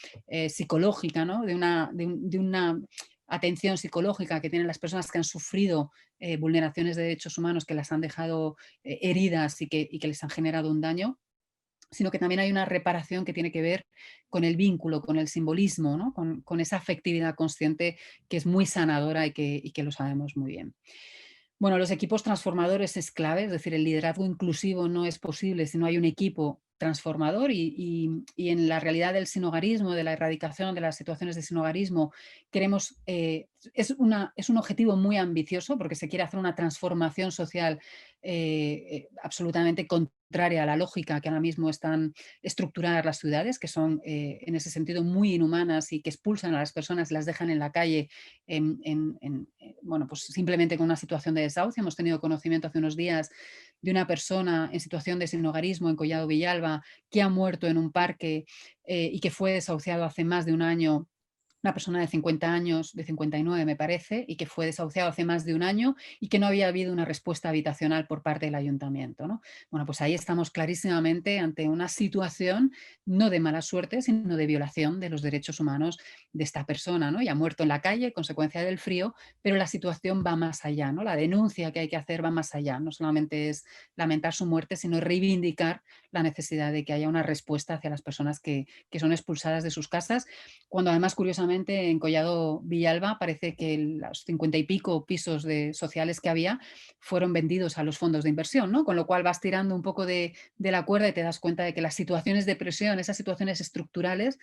psicológica, ¿no? De una atención psicológica que tienen las personas que han sufrido vulneraciones de derechos humanos que las han dejado heridas y que les han generado un daño, sino que también hay una reparación que tiene que ver con el vínculo, con el simbolismo, ¿no? Con esa afectividad consciente que es muy sanadora y que lo sabemos muy bien. Bueno, los equipos transformadores es clave, es decir, el liderazgo inclusivo no es posible si no hay un equipo transformador y en la realidad del sinhogarismo, de la erradicación de las situaciones de sinhogarismo, queremos, es un objetivo muy ambicioso porque se quiere hacer una transformación social absolutamente contraria a la lógica que ahora mismo están estructuradas las ciudades, que son en ese sentido muy inhumanas y que expulsan a las personas y las dejan en la calle bueno, pues simplemente con una situación de desahucio. Hemos tenido conocimiento hace unos días de una persona en situación de sinhogarismo en Collado Villalba que ha muerto en un parque y que fue desahuciado hace más de un año, una persona de 50 años, de 59 me parece, y que fue desahuciado hace más de un año y que no había habido una respuesta habitacional por parte del ayuntamiento, ¿no? Bueno, pues ahí estamos clarísimamente ante una situación no de mala suerte, sino de violación de los derechos humanos de esta persona, ¿no? Y ha muerto en la calle, consecuencia del frío, pero la situación va más allá, ¿no? La denuncia que hay que hacer va más allá, no solamente es lamentar su muerte, sino reivindicar la necesidad de que haya una respuesta hacia las personas que son expulsadas de sus casas, cuando además, curiosamente, en Collado Villalba parece que los 50 y pico pisos sociales que había fueron vendidos a los fondos de inversión, ¿no? Con lo cual vas tirando un poco de la cuerda y te das cuenta de que las situaciones de presión, esas situaciones estructurales,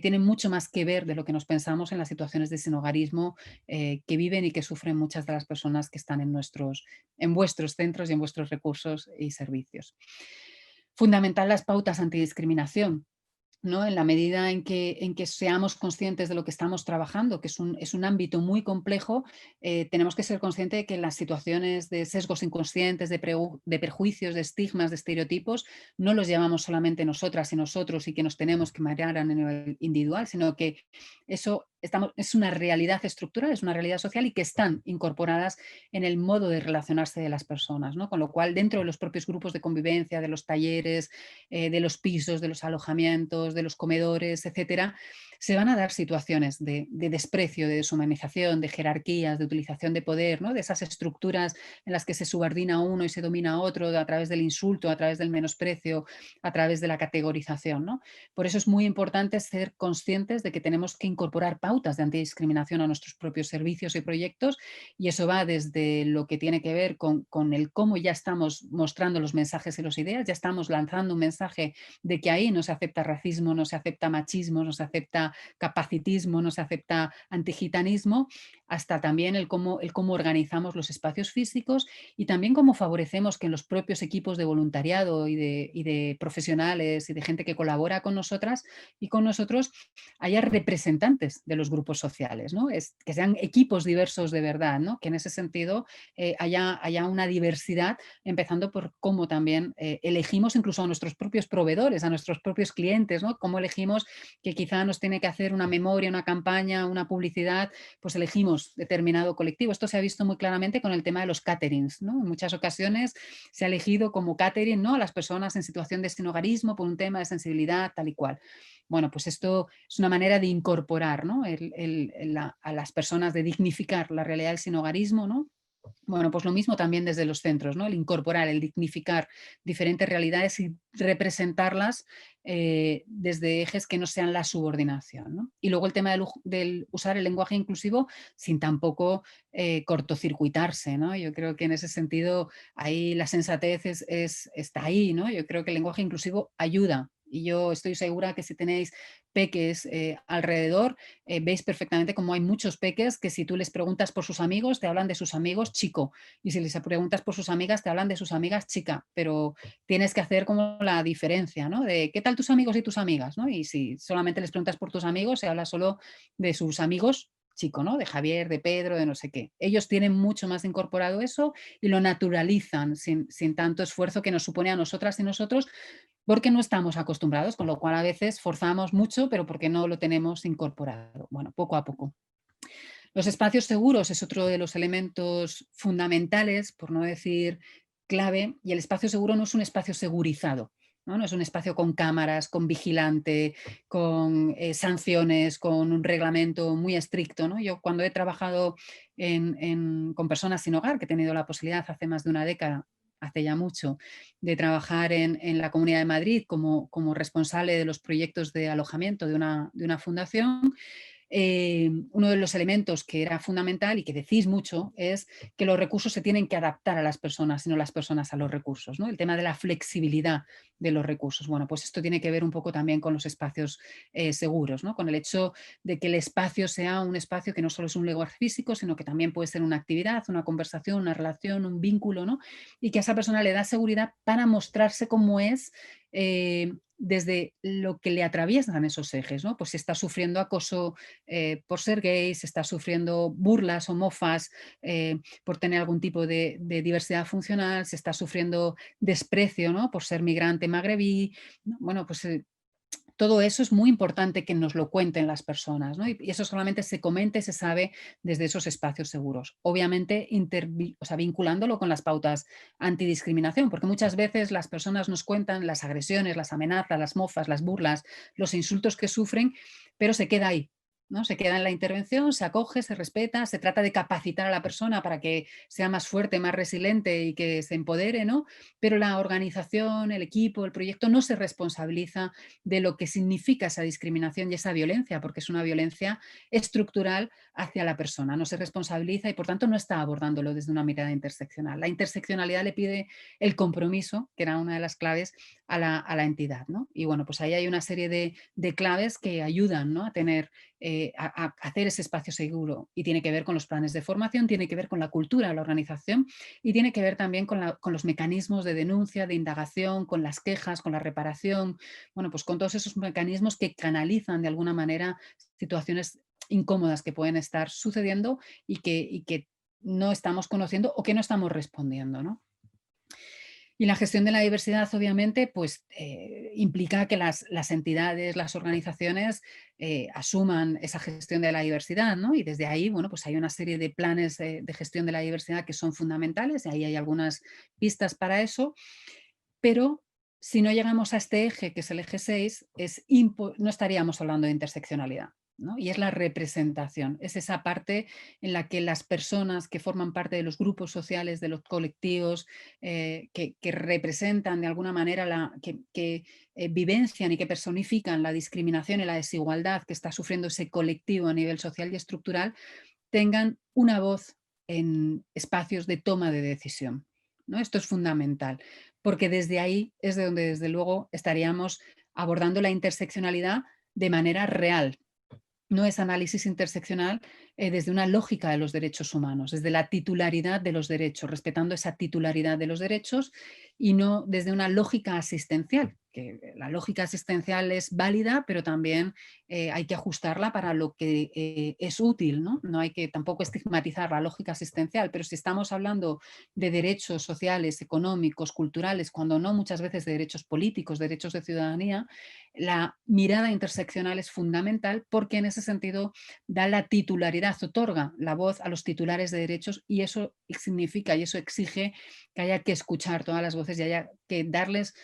tienen mucho más que ver de lo que nos pensamos en las situaciones de sinhogarismo que viven y que sufren muchas de las personas que están en vuestros centros y en vuestros recursos y servicios. Fundamental las pautas antidiscriminación. ¿no? En la medida en que seamos conscientes de lo que estamos trabajando, que es un ámbito muy complejo, tenemos que ser conscientes de que las situaciones de sesgos inconscientes, de prejuicios, de estigmas, de estereotipos, no los llevamos solamente nosotras y nosotros y que nos tenemos que marear a nivel individual, sino que es una realidad estructural, es una realidad social y que están incorporadas en el modo de relacionarse de las personas, ¿no? Con lo cual, dentro de los propios grupos de convivencia, de los talleres, de los pisos, de los alojamientos, de los comedores, etcétera, se van a dar situaciones de desprecio, de deshumanización, de jerarquías, de utilización de poder, ¿no? De esas estructuras en las que se subordina a uno y se domina a otro a través del insulto, a través del menosprecio, a través de la categorización, ¿no? Por eso es muy importante ser conscientes de que tenemos que incorporar pautas de antidiscriminación a nuestros propios servicios y proyectos, y eso va desde lo que tiene que ver con el cómo ya estamos mostrando los mensajes y las ideas, ya estamos lanzando un mensaje de que ahí no se acepta racismo, no se acepta machismo, no se acepta capacitismo, no se acepta antigitanismo, hasta también el cómo organizamos los espacios físicos y también cómo favorecemos que en los propios equipos de voluntariado y de profesionales y de gente que colabora con nosotras y con nosotros haya representantes de los grupos sociales, ¿no? Que sean equipos diversos de verdad, ¿no? Que en ese sentido haya una diversidad, empezando por cómo también elegimos incluso a nuestros propios proveedores, a nuestros propios clientes, ¿no? Cómo elegimos que quizá nos tiene que hacer una memoria, una campaña, una publicidad, pues elegimos determinado colectivo. Esto se ha visto muy claramente con el tema de los caterings, ¿no? En muchas ocasiones se ha elegido como catering, ¿no? A las personas en situación de sinhogarismo por un tema de sensibilidad, tal y cual. Bueno, pues esto es una manera de incorporar, ¿no? A las personas, de dignificar la realidad del sinhogarismo, ¿no? Bueno, pues lo mismo también desde los centros, ¿no? El incorporar, el dignificar diferentes realidades y representarlas desde ejes que no sean la subordinación, ¿no? Y luego el tema del usar el lenguaje inclusivo sin tampoco cortocircuitarse, ¿no? Yo creo que en ese sentido ahí la sensatez está ahí, ¿no? Yo creo que el lenguaje inclusivo ayuda. Y yo estoy segura que si tenéis peques alrededor, veis perfectamente cómo hay muchos peques que si tú les preguntas por sus amigos, te hablan de sus amigos chico, y si les preguntas por sus amigas, te hablan de sus amigas chica, pero tienes que hacer como la diferencia, ¿no? De qué tal tus amigos y tus amigas, ¿no? Y si solamente les preguntas por tus amigos, se habla solo de sus amigos chico, ¿no? De Javier, de Pedro, de no sé qué. Ellos tienen mucho más incorporado eso y lo naturalizan sin tanto esfuerzo que nos supone a nosotras y nosotros, porque no estamos acostumbrados, con lo cual a veces forzamos mucho, pero porque no lo tenemos incorporado. Bueno, poco a poco. Los espacios seguros es otro de los elementos fundamentales, por no decir clave, y el espacio seguro no es un espacio segurizado. ¿No? No es un espacio con cámaras, con vigilante, con sanciones, con un reglamento muy estricto, ¿no? Yo cuando he trabajado con personas sin hogar, que he tenido la posibilidad hace más de una década, hace ya mucho, de trabajar en la Comunidad de Madrid como responsable de los proyectos de alojamiento de una fundación, uno de los elementos que era fundamental y que decís mucho es que los recursos se tienen que adaptar a las personas y no las personas a los recursos, ¿no? El tema de la flexibilidad de los recursos. Bueno, pues esto tiene que ver un poco también con los espacios seguros, ¿no? Con el hecho de que el espacio sea un espacio que no solo es un lugar físico, sino que también puede ser una actividad, una conversación, una relación, un vínculo, ¿no? Y que a esa persona le da seguridad para mostrarse como es, desde lo que le atraviesan esos ejes, ¿no? Pues si está sufriendo acoso por ser gay, si está sufriendo burlas o mofas por tener algún tipo de diversidad funcional, si está sufriendo desprecio, ¿no? Por ser migrante magrebí, ¿no? Bueno, pues todo eso es muy importante que nos lo cuenten las personas, ¿no? Y eso solamente se comenta y se sabe desde esos espacios seguros. Obviamente, o sea, vinculándolo con las pautas antidiscriminación, porque muchas veces las personas nos cuentan las agresiones, las amenazas, las mofas, las burlas, los insultos que sufren, pero se queda ahí, ¿no? Se queda en la intervención, se acoge, se respeta, se trata de capacitar a la persona para que sea más fuerte, más resiliente y que se empodere, ¿no? Pero la organización, el equipo, el proyecto no se responsabiliza de lo que significa esa discriminación y esa violencia, porque es una violencia estructural hacia la persona, no se responsabiliza y por tanto no está abordándolo desde una mirada interseccional. La interseccionalidad le pide el compromiso, que era una de las claves, a la entidad, ¿no? Y bueno, pues ahí hay una serie de claves que ayudan, ¿no? A tener a hacer ese espacio seguro, y tiene que ver con los planes de formación, tiene que ver con la cultura de la organización y tiene que ver también con los mecanismos de denuncia, de indagación, con las quejas, con la reparación, bueno, pues con todos esos mecanismos que canalizan de alguna manera situaciones incómodas que pueden estar sucediendo y que no estamos conociendo o que no estamos respondiendo, ¿no? Y la gestión de la diversidad, obviamente, pues implica que las entidades, las organizaciones asuman esa gestión de la diversidad, ¿no? Y desde ahí, bueno, pues hay una serie de planes de gestión de la diversidad que son fundamentales, y ahí hay algunas pistas para eso, pero si no llegamos a este eje, que es el eje 6, no estaríamos hablando de interseccionalidad, ¿no? Y es la representación, es esa parte en la que las personas que forman parte de los grupos sociales, de los colectivos, que representan de alguna manera, que vivencian y que personifican la discriminación y la desigualdad que está sufriendo ese colectivo a nivel social y estructural, tengan una voz en espacios de toma de decisión, ¿no? Esto es fundamental, porque desde ahí es de donde desde luego estaríamos abordando la interseccionalidad de manera real. No es análisis interseccional desde una lógica de los derechos humanos, desde la titularidad de los derechos, respetando esa titularidad de los derechos, y no desde una lógica asistencial, que la lógica asistencial es válida, pero también hay que ajustarla para lo que es útil, ¿no? No hay que tampoco estigmatizar la lógica asistencial, pero si estamos hablando de derechos sociales, económicos, culturales, cuando no muchas veces de derechos políticos, derechos de ciudadanía, la mirada interseccional es fundamental, porque en ese sentido da la titularidad, otorga la voz a los titulares de derechos, y eso significa y eso exige que haya que escuchar todas las voces y haya que darles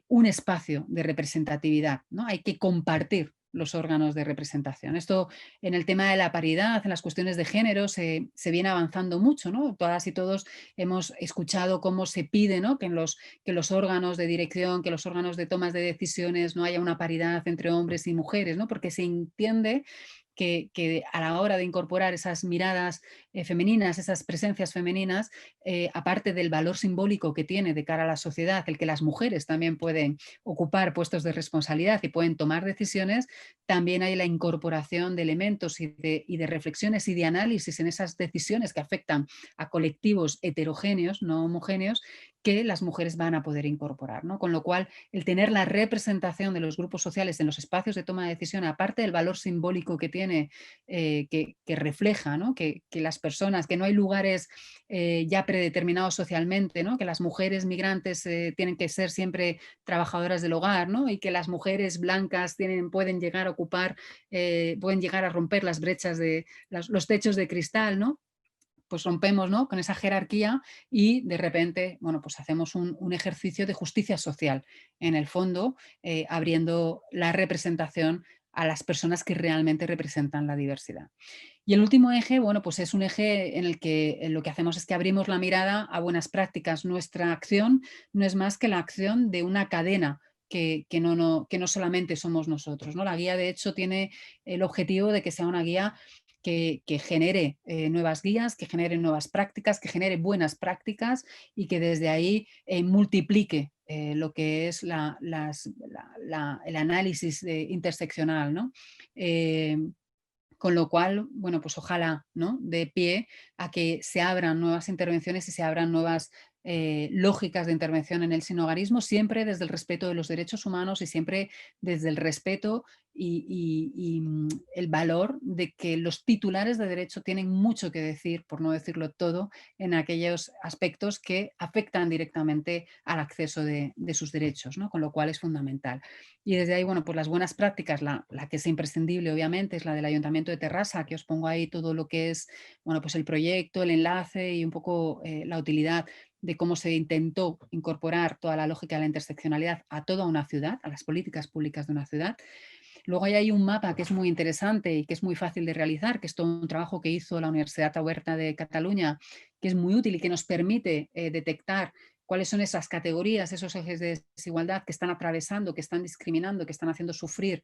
un espacio de representatividad, ¿no? Hay que compartir los órganos de representación. Esto en el tema de la paridad, en las cuestiones de género, se viene avanzando mucho, ¿no? Todas y todos hemos escuchado cómo se pide, ¿no? que los órganos de dirección, que los órganos de tomas de decisiones no haya una paridad entre hombres y mujeres, ¿no? Porque se entiende que a la hora de incorporar esas miradas femeninas, esas presencias femeninas, aparte del valor simbólico que tiene de cara a la sociedad, el que las mujeres también pueden ocupar puestos de responsabilidad y pueden tomar decisiones, también hay la incorporación de elementos y de reflexiones y de análisis en esas decisiones que afectan a colectivos heterogéneos, no homogéneos, que las mujeres van a poder incorporar, ¿no? Con lo cual, el tener la representación de los grupos sociales en los espacios de toma de decisión, aparte del valor simbólico que tiene, que refleja, ¿no? que las personas, que no hay lugares ya predeterminados socialmente, ¿no? Que las mujeres migrantes tienen que ser siempre trabajadoras del hogar, ¿no? Y que las mujeres blancas pueden llegar a ocupar, pueden llegar a romper las brechas de los techos de cristal, ¿no? Pues rompemos, ¿no? con esa jerarquía, y de repente, bueno, pues hacemos un ejercicio de justicia social, en el fondo, abriendo la representación a las personas que realmente representan la diversidad. Y el último eje, bueno, pues es un eje en el que lo que hacemos es que abrimos la mirada a buenas prácticas. Nuestra acción no es más que la acción de una cadena que no solamente somos nosotros, ¿no? La guía, de hecho, tiene el objetivo de que sea una guía que genere nuevas guías, que genere nuevas prácticas, que genere buenas prácticas, y que desde ahí multiplique lo que es el análisis interseccional, ¿no? Con lo cual, bueno, pues ojalá, ¿no? dé pie a que se abran nuevas intervenciones y se abran nuevas lógicas de intervención en el sinhogarismo, siempre desde el respeto de los derechos humanos y siempre desde el respeto y el valor de que los titulares de derecho tienen mucho que decir, por no decirlo todo, en aquellos aspectos que afectan directamente al acceso de sus derechos, ¿no? Con lo cual es fundamental. Y desde ahí, bueno, pues las buenas prácticas, la que es imprescindible, obviamente, es la del Ayuntamiento de Terrassa, que os pongo ahí todo lo que es, bueno, pues el proyecto, el enlace y un poco la utilidad de cómo se intentó incorporar toda la lógica de la interseccionalidad a toda una ciudad, a las políticas públicas de una ciudad. Luego hay ahí un mapa que es muy interesante y que es muy fácil de realizar, que es todo un trabajo que hizo la Universitat Oberta de Cataluña, que es muy útil y que nos permite detectar cuáles son esas categorías, esos ejes de desigualdad que están atravesando, que están discriminando, que están haciendo sufrir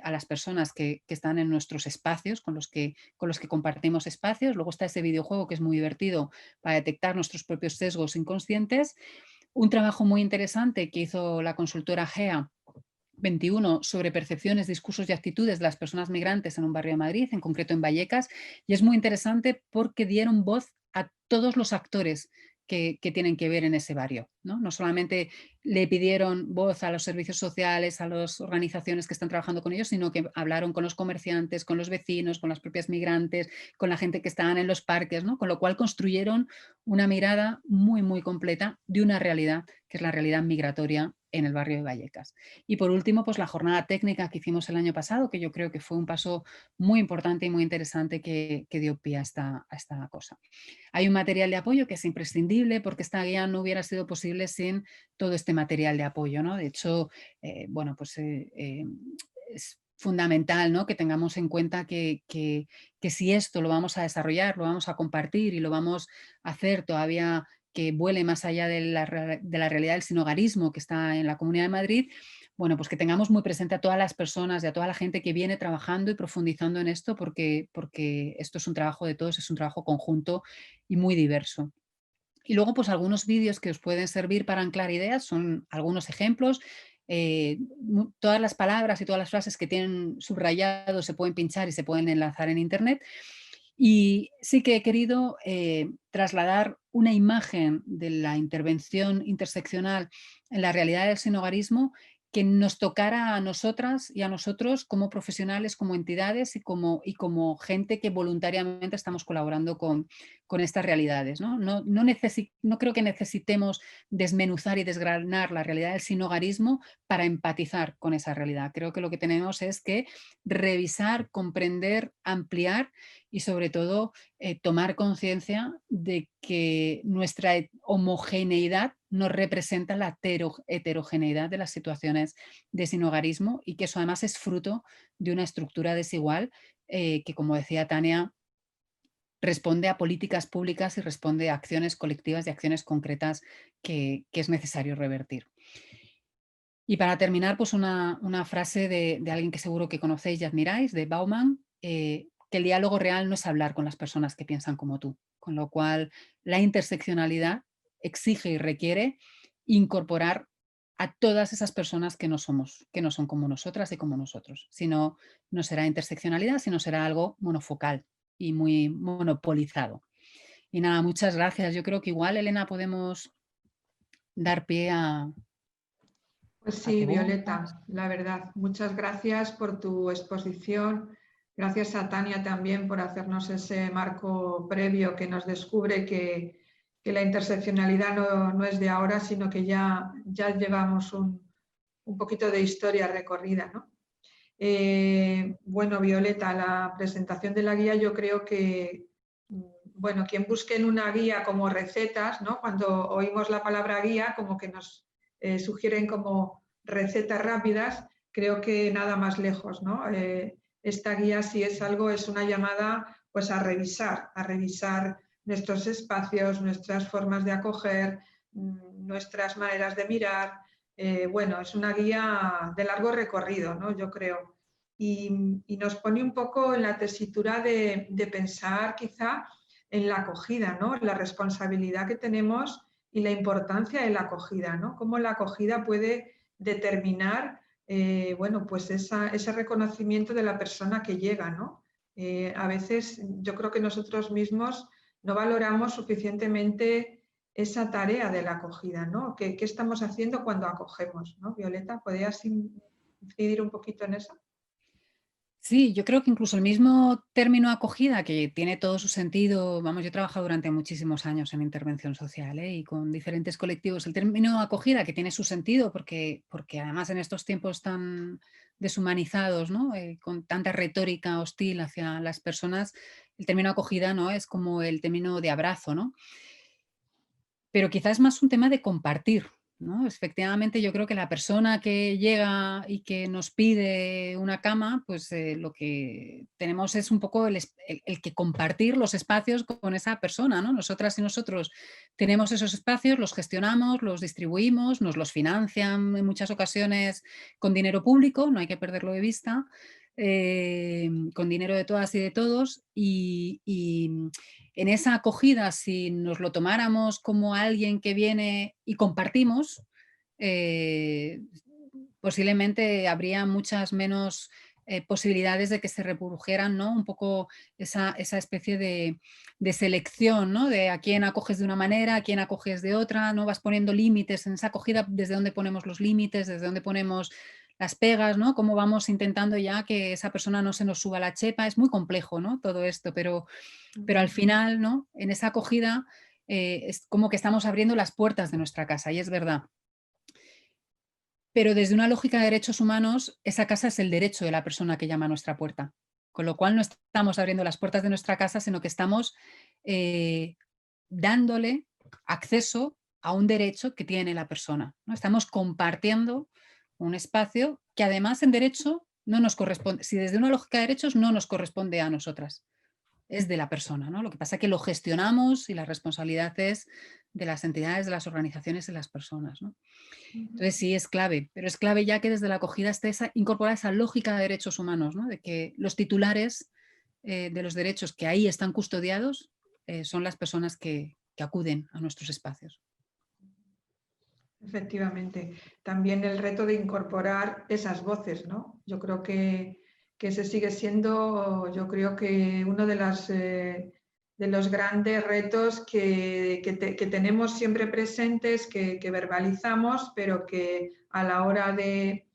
a las personas que están en nuestros espacios, con los que compartimos espacios. Luego está ese videojuego que es muy divertido para detectar nuestros propios sesgos inconscientes. Un trabajo muy interesante que hizo la consultora GEA, 21 sobre percepciones, discursos y actitudes de las personas migrantes en un barrio de Madrid, en concreto en Vallecas, y es muy interesante porque dieron voz a todos los actores que tienen que ver en ese barrio, ¿no? No solamente le pidieron voz a los servicios sociales, a las organizaciones que están trabajando con ellos, sino que hablaron con los comerciantes, con los vecinos, con las propias migrantes, con la gente que estaban en los parques, ¿no? Con lo cual construyeron una mirada muy, muy completa de una realidad, que es la realidad migratoria en el barrio de Vallecas. Y por último, pues la jornada técnica que hicimos el año pasado, que yo creo que fue un paso muy importante y muy interesante que dio pie a esta cosa. Hay un material de apoyo que es imprescindible porque esta guía no hubiera sido posible sin todo este material de apoyo, ¿no? De hecho, bueno, pues es fundamental, ¿no?, que tengamos en cuenta que si esto lo vamos a desarrollar, lo vamos a compartir y lo vamos a hacer todavía que vuele más allá de la realidad del sinhogarismo que está en la Comunidad de Madrid, bueno, pues que tengamos muy presente a todas las personas y a toda la gente que viene trabajando y profundizando en esto porque esto es un trabajo de todos, es un trabajo conjunto y muy diverso. Y luego, pues algunos vídeos que os pueden servir para anclar ideas, son algunos ejemplos. Todas las palabras y todas las frases que tienen subrayados se pueden pinchar y se pueden enlazar en internet. Y sí que he querido trasladar una imagen de la intervención interseccional en la realidad del sinhogarismo que nos tocara a nosotras y a nosotros como profesionales, como entidades y como gente que voluntariamente estamos colaborando con estas realidades, ¿no? No creo que necesitemos desmenuzar y desgranar la realidad del sinhogarismo para empatizar con esa realidad. Creo que lo que tenemos es que revisar, comprender, ampliar y sobre todo tomar conciencia de que nuestra homogeneidad no representa la heterogeneidad de las situaciones de sinhogarismo y que eso además es fruto de una estructura desigual que, como decía Tania, responde a políticas públicas y responde a acciones colectivas y acciones concretas que es necesario revertir. Y para terminar, pues una frase de alguien que seguro que conocéis y admiráis, de Bauman, que el diálogo real no es hablar con las personas que piensan como tú, con lo cual la interseccionalidad exige y requiere incorporar a todas esas personas que no son como nosotras y como nosotros. Si no, no será interseccionalidad, sino será algo monofocal y muy monopolizado. Y nada, muchas gracias. Yo creo que igual, Elena, podemos dar pie a Pues sí, preguntas. Violeta, la verdad, muchas gracias por tu exposición. Gracias a Tania también por hacernos ese marco previo que nos descubre que la interseccionalidad no es de ahora, sino que ya llevamos un poquito de historia recorrida, ¿no? Bueno, Violeta, la presentación de la guía, yo creo que, bueno, quien busque en una guía como recetas, ¿no? Cuando oímos la palabra guía, como que nos sugieren como recetas rápidas, creo que nada más lejos, ¿no? Esta guía, si es algo, es una llamada pues a revisar nuestros espacios, nuestras formas de acoger, nuestras maneras de mirar. Bueno, es una guía de largo recorrido, ¿no? Yo creo. Y nos pone un poco en la tesitura de pensar quizá en la acogida, ¿no? La responsabilidad que tenemos y la importancia de la acogida, ¿no? Cómo la acogida puede determinar, bueno, pues ese reconocimiento de la persona que llega, ¿no? A veces yo creo que nosotros mismos no valoramos suficientemente esa tarea de la acogida, ¿no? ¿Qué estamos haciendo cuando acogemos, ¿no? Violeta, ¿podrías incidir un poquito en eso? Sí, yo creo que incluso el mismo término acogida, que tiene todo su sentido, vamos, yo he trabajado durante muchísimos años en intervención social y con diferentes colectivos, el término acogida que tiene su sentido porque además en estos tiempos tan deshumanizados, ¿no? Con tanta retórica hostil hacia las personas, el término acogida, ¿no?, es como el término de abrazo, ¿no? Pero quizás es más un tema de compartir, ¿no? Efectivamente, yo creo que la persona que llega y que nos pide una cama, pues lo que tenemos es un poco el que compartir los espacios con esa persona, ¿no? Nosotras y nosotros tenemos esos espacios, los gestionamos, los distribuimos, nos los financian en muchas ocasiones con dinero público, no hay que perderlo de vista, con dinero de todas y de todos y en esa acogida, si nos lo tomáramos como alguien que viene y compartimos, posiblemente habría muchas menos posibilidades de que se reprodujeran, ¿no? Un poco esa especie de selección, ¿no? De a quién acoges de una manera, a quién acoges de otra, ¿no? Vas poniendo límites en esa acogida, desde dónde ponemos los límites, desde dónde ponemos las pegas, ¿no? Cómo vamos intentando ya que esa persona no se nos suba la chepa. Es muy complejo, ¿no? Todo esto, pero al final, ¿no? En esa acogida es como que estamos abriendo las puertas de nuestra casa, y es verdad. Pero desde una lógica de derechos humanos, esa casa es el derecho de la persona que llama a nuestra puerta. Con lo cual no estamos abriendo las puertas de nuestra casa, sino que estamos dándole acceso a un derecho que tiene la persona, ¿no? Estamos compartiendo un espacio que además en derecho no nos corresponde. Si desde una lógica de derechos no nos corresponde a nosotras, es de la persona, ¿no? Lo que pasa es que lo gestionamos y la responsabilidad es de las entidades, de las organizaciones y de las personas, ¿no? Entonces sí es clave, pero es clave ya que desde la acogida esté incorporada esa lógica de derechos humanos, ¿no? De que los titulares de los derechos que ahí están custodiados son las personas que acuden a nuestros espacios. Efectivamente. También el reto de incorporar esas voces, ¿no? Yo creo que ese sigue siendo, yo creo que uno de los grandes retos que tenemos siempre presentes, que verbalizamos, pero que a la hora de,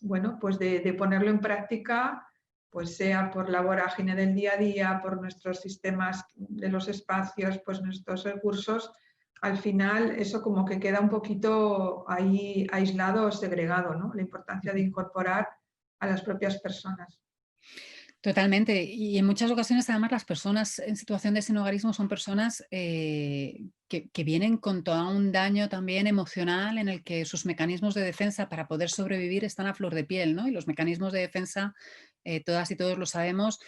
bueno, pues de ponerlo en práctica, pues sea por la vorágine del día a día, por nuestros sistemas de los espacios, pues nuestros recursos, al final eso como que queda un poquito ahí aislado o segregado, ¿no? La importancia de incorporar a las propias personas. Totalmente. Y en muchas ocasiones, además, las personas en situación de sinhogarismo son personas que vienen con todo un daño también emocional en el que sus mecanismos de defensa para poder sobrevivir están a flor de piel, ¿no? Y los mecanismos de defensa, todas y todos lo sabemos,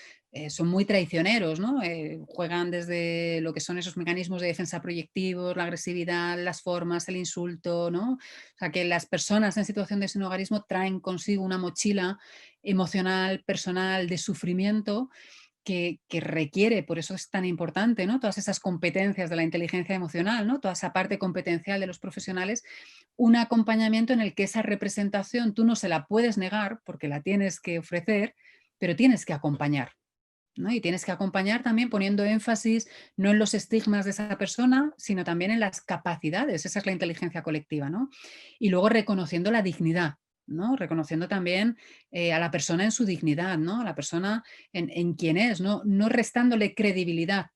son muy traicioneros, ¿no? Juegan desde lo que son esos mecanismos de defensa proyectivos, la agresividad, las formas, el insulto, ¿no? O sea, que las personas en situación de sinhogarismo traen consigo una mochila emocional, personal, de sufrimiento que requiere, por eso es tan importante, ¿no? Todas esas competencias de la inteligencia emocional, ¿no? Toda esa parte competencial de los profesionales, un acompañamiento en el que esa representación tú no se la puedes negar porque la tienes que ofrecer, pero tienes que acompañar, ¿no? Y tienes que acompañar también poniendo énfasis no en los estigmas de esa persona, sino también en las capacidades. Esa es la inteligencia colectiva, ¿no? Y luego reconociendo la dignidad, ¿no? Reconociendo también a la persona en su dignidad, ¿no? A la persona en quien es, ¿no? No restándole credibilidad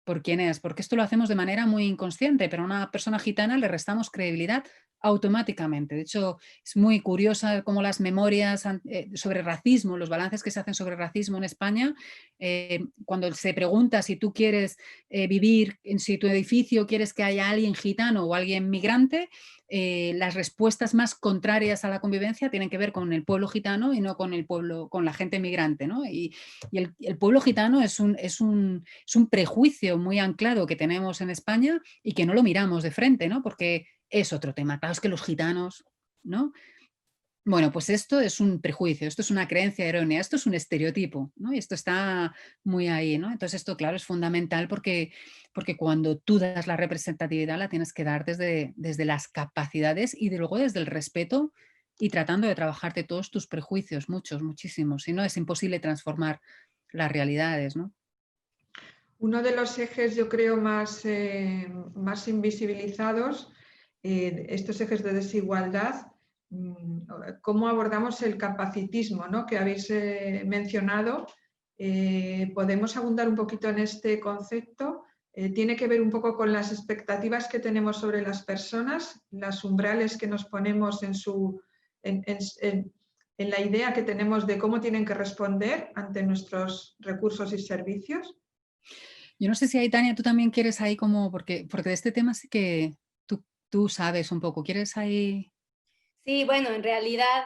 por quién es, porque esto lo hacemos de manera muy inconsciente, pero a una persona gitana le restamos credibilidad automáticamente. De hecho, es muy curiosa cómo las memorias sobre racismo, los balances que se hacen sobre racismo en España, cuando se pregunta si tú quieres vivir, si tu edificio quieres que haya alguien gitano o alguien migrante, las respuestas más contrarias a la convivencia tienen que ver con el pueblo gitano y no con el pueblo, con la gente migrante, ¿no? Y el pueblo gitano es un prejuicio muy anclado que tenemos en España y que no lo miramos de frente, ¿no? Porque es otro tema. Claro, es que los gitanos, ¿no? Bueno, pues esto es un prejuicio, esto es una creencia errónea, esto es un estereotipo, ¿no? Y esto está muy ahí, ¿no? Entonces esto, claro, es fundamental porque cuando tú das la representatividad la tienes que dar desde las capacidades y luego desde el respeto y tratando de trabajarte todos tus prejuicios, muchos, muchísimos. Si no, es imposible transformar las realidades, ¿no? Uno de los ejes, yo creo, más invisibilizados, estos ejes de desigualdad, cómo abordamos el capacitismo, ¿no? Que habéis mencionado. ¿Podemos abundar un poquito en este concepto? Tiene que ver un poco con las expectativas que tenemos sobre las personas, las umbrales que nos ponemos en la idea que tenemos de cómo tienen que responder ante nuestros recursos y servicios. Yo no sé si ahí, Tania, tú también quieres ahí como, porque de este tema sí que tú sabes un poco, ¿quieres ahí? Sí, bueno, en realidad,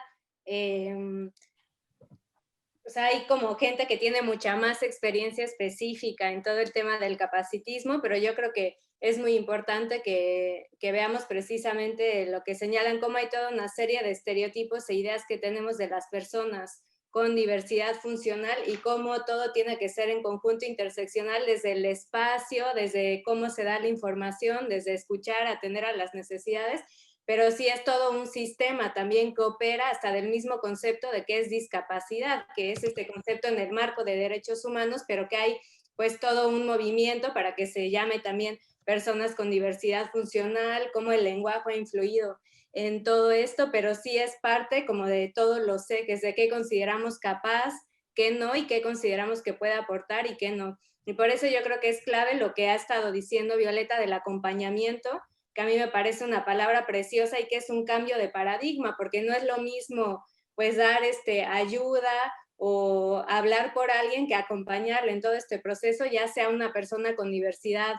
pues hay como gente que tiene mucha más experiencia específica en todo el tema del capacitismo, pero yo creo que es muy importante que veamos precisamente lo que señalan, cómo hay toda una serie de estereotipos e ideas que tenemos de las personas con diversidad funcional y cómo todo tiene que ser en conjunto interseccional desde el espacio, desde cómo se da la información, desde escuchar, atender a las necesidades, pero sí es todo un sistema también que opera hasta del mismo concepto de qué es discapacidad, que es este concepto en el marco de derechos humanos, pero que hay pues todo un movimiento para que se llame también personas con diversidad funcional, cómo el lenguaje ha influido en todo esto, pero sí es parte como de todos los ejes, de qué consideramos capaz, qué no, y qué consideramos que puede aportar y qué no. Y por eso yo creo que es clave lo que ha estado diciendo Violeta del acompañamiento, que a mí me parece una palabra preciosa y que es un cambio de paradigma, porque no es lo mismo pues dar ayuda o hablar por alguien que acompañarle en todo este proceso, ya sea una persona con diversidad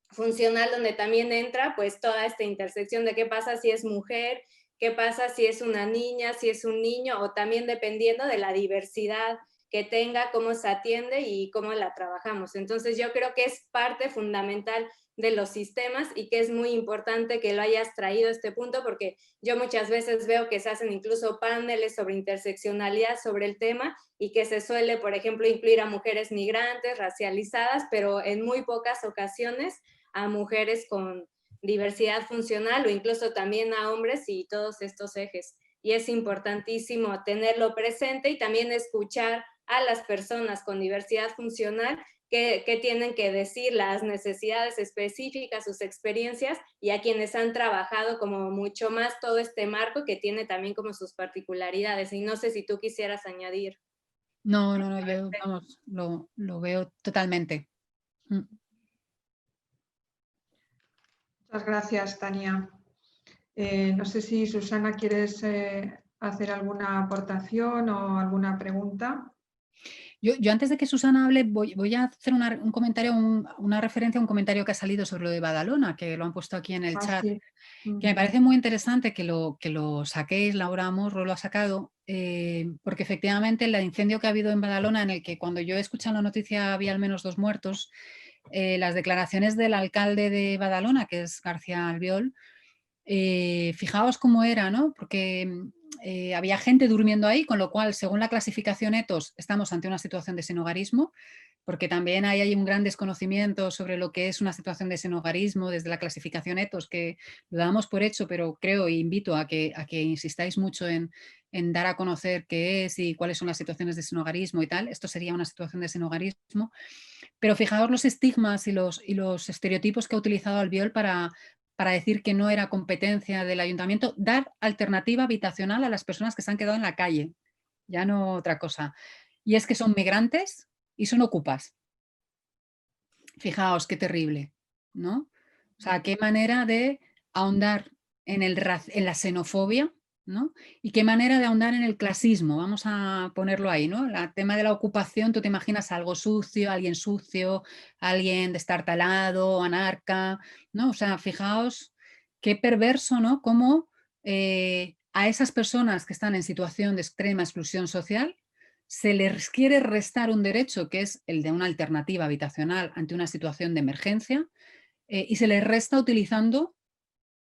funcional, donde también entra pues toda esta intersección de qué pasa si es mujer, qué pasa si es una niña, si es un niño, o también dependiendo de la diversidad que tenga, cómo se atiende y cómo la trabajamos. Entonces yo creo que es parte fundamental de los sistemas y que es muy importante que lo hayas traído a este punto, porque yo muchas veces veo que se hacen incluso paneles sobre interseccionalidad sobre el tema y que se suele, por ejemplo, incluir a mujeres migrantes, racializadas, pero en muy pocas ocasiones a mujeres con diversidad funcional o incluso también a hombres y todos estos ejes. Y es importantísimo tenerlo presente y también escuchar a las personas con diversidad funcional que tienen que decir, las necesidades específicas, sus experiencias, y a quienes han trabajado como mucho más todo este marco que tiene también como sus particularidades. Y no sé si tú quisieras añadir. No, yo vamos, lo veo totalmente. Muchas gracias, Tania. No sé si Susana quieres hacer alguna aportación o alguna pregunta. Yo antes de que Susana hable voy a hacer un comentario, una referencia a un comentario que ha salido sobre lo de Badalona, que lo han puesto aquí en el chat, Sí. que me parece muy interesante que lo saquéis. Laura Morro lo ha sacado, porque efectivamente el incendio que ha habido en Badalona, en el que cuando yo he escuchado la noticia había al menos 2 muertos, las declaraciones del alcalde de Badalona, que es García Albiol, fijaos cómo era, ¿no? Porque había gente durmiendo ahí, con lo cual, según la clasificación ETOS, estamos ante una situación de sinhogarismo, porque también hay un gran desconocimiento sobre lo que es una situación de sinhogarismo desde la clasificación ETOS, que lo damos por hecho, pero creo e invito a que insistáis mucho en dar a conocer qué es y cuáles son las situaciones de sinhogarismo y tal. Esto sería una situación de sinhogarismo. Pero fijaos los estigmas y los estereotipos que ha utilizado Albiol para decir que no era competencia del ayuntamiento dar alternativa habitacional a las personas que se han quedado en la calle, ya no otra cosa. Y es que son migrantes y son ocupas. Fijaos qué terrible, ¿no? O sea, qué manera de ahondar en la xenofobia, ¿no? Y qué manera de ahondar en el clasismo, vamos a ponerlo ahí, ¿no? El tema de la ocupación, tú te imaginas algo sucio, alguien destartalado, anarca, ¿no? O sea, fijaos qué perverso, ¿no? Cómo a esas personas que están en situación de extrema exclusión social se les quiere restar un derecho, que es el de una alternativa habitacional ante una situación de emergencia, y se les resta utilizando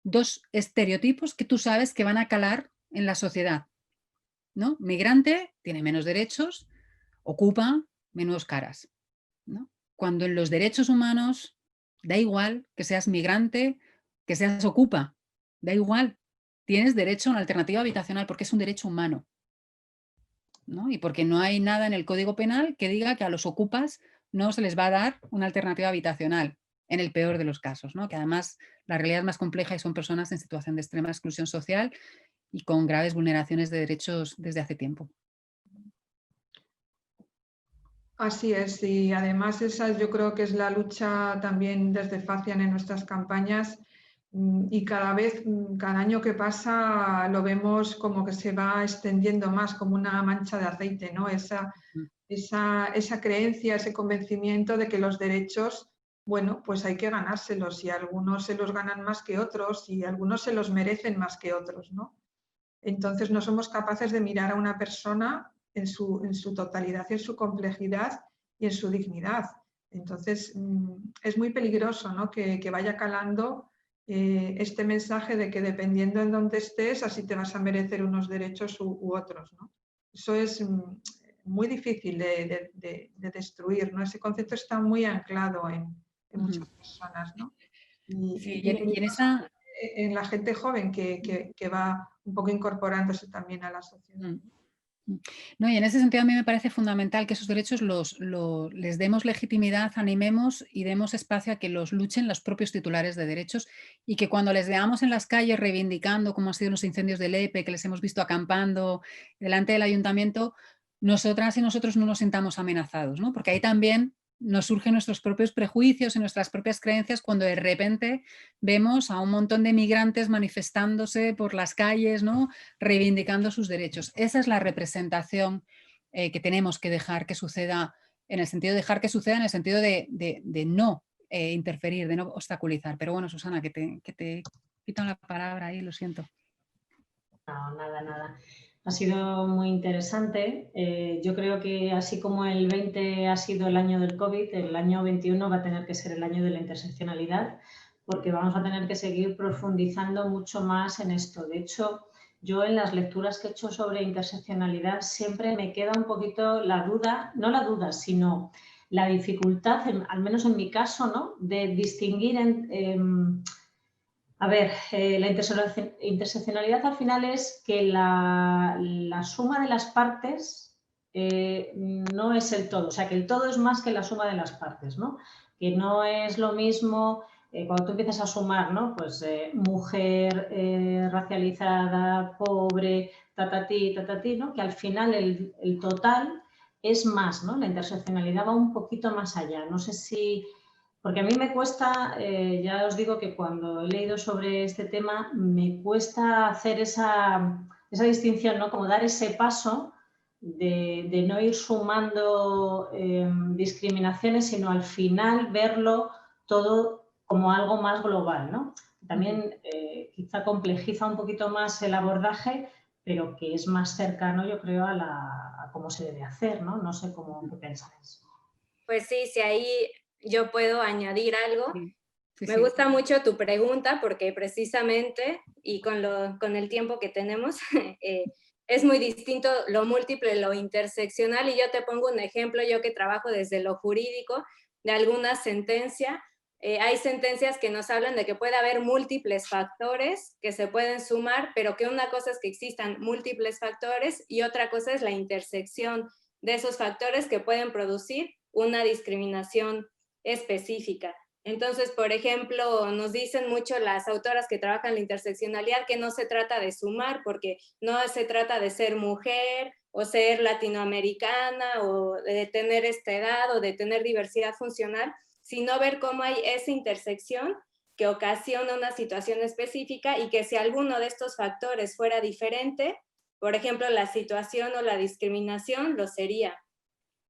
2 estereotipos que tú sabes que van a calar en la sociedad, ¿no? Migrante tiene menos derechos, ocupa menos caras, ¿no? Cuando en los derechos humanos da igual que seas migrante, que seas ocupa, da igual, tienes derecho a una alternativa habitacional porque es un derecho humano, ¿no? Y porque no hay nada en el Código Penal que diga que a los ocupas no se les va a dar una alternativa habitacional, en el peor de los casos, ¿no? Que además la realidad es más compleja y son personas en situación de extrema exclusión social y con graves vulneraciones de derechos desde hace tiempo. Así es, y además esa yo creo que es la lucha también desde FACIAN en nuestras campañas, y cada vez, cada año que pasa lo vemos como que se va extendiendo más como una mancha de aceite, ¿no? Esa creencia, ese convencimiento de que los derechos, bueno, pues hay que ganárselos y algunos se los ganan más que otros y algunos se los merecen más que otros, ¿no? Entonces no somos capaces de mirar a una persona en su totalidad y en su complejidad y en su dignidad. Entonces es muy peligroso, ¿no? que vaya calando este mensaje de que dependiendo en dónde estés, así te vas a merecer unos derechos u otros, ¿no? Eso es muy difícil de destruir, ¿no? Ese concepto está muy anclado en muchas personas, ¿no? Sí, y en esa, en la gente joven que va un poco incorporándose también a la sociedad. No, y en ese sentido a mí me parece fundamental que esos derechos les demos legitimidad, animemos y demos espacio a que los luchen los propios titulares de derechos, y que cuando les veamos en las calles reivindicando, como han sido los incendios de Lepe, que les hemos visto acampando delante del ayuntamiento, nosotras y nosotros no nos sintamos amenazados, ¿no? Porque ahí también nos surgen nuestros propios prejuicios y nuestras propias creencias cuando de repente vemos a un montón de migrantes manifestándose por las calles, ¿no?, reivindicando sus derechos. Esa es la representación que tenemos que dejar que suceda, en el sentido de dejar que suceda, en el sentido de no interferir, de no obstaculizar. Pero bueno, Susana, que te quitan la palabra ahí, lo siento. No, nada, nada. Ha sido muy interesante. Yo creo que así como el 20 ha sido el año del COVID, el año 21 va a tener que ser el año de la interseccionalidad, porque vamos a tener que seguir profundizando mucho más en esto. De hecho, yo en las lecturas que he hecho sobre interseccionalidad siempre me queda un poquito la duda, no la duda, sino la dificultad, al menos en mi caso, ¿no?, de distinguir a ver, la interseccionalidad al final es que la suma de las partes no es el todo, o sea, que el todo es más que la suma de las partes, ¿no? Que no es lo mismo cuando tú empiezas a sumar, ¿no? Pues mujer racializada, pobre, tatatí, ¿no? Que al final el total es más, ¿no? La interseccionalidad va un poquito más allá. No sé si... Porque a mí me cuesta, ya os digo que cuando he leído sobre este tema, me cuesta hacer esa distinción, ¿no? Como dar ese paso de no ir sumando discriminaciones, sino al final verlo todo como algo más global, ¿no? También quizá complejiza un poquito más el abordaje, pero que es más cercano, yo creo, a cómo se debe hacer, ¿no? No sé qué pensáis. Pues sí, si ahí yo puedo añadir algo. Sí, sí, Me sí. gusta mucho tu pregunta porque precisamente, y con el tiempo que tenemos, es muy distinto lo múltiple, lo interseccional, y yo te pongo un ejemplo, yo que trabajo desde lo jurídico, de alguna sentencia. Hay sentencias que nos hablan de que puede haber múltiples factores que se pueden sumar, pero que una cosa es que existan múltiples factores y otra cosa es la intersección de esos factores que pueden producir una discriminación específica. Entonces, por ejemplo, nos dicen mucho las autoras que trabajan la interseccionalidad que no se trata de sumar, porque no se trata de ser mujer o ser latinoamericana o de tener esta edad o de tener diversidad funcional, sino ver cómo hay esa intersección que ocasiona una situación específica y que si alguno de estos factores fuera diferente, por ejemplo, la situación o la discriminación lo sería.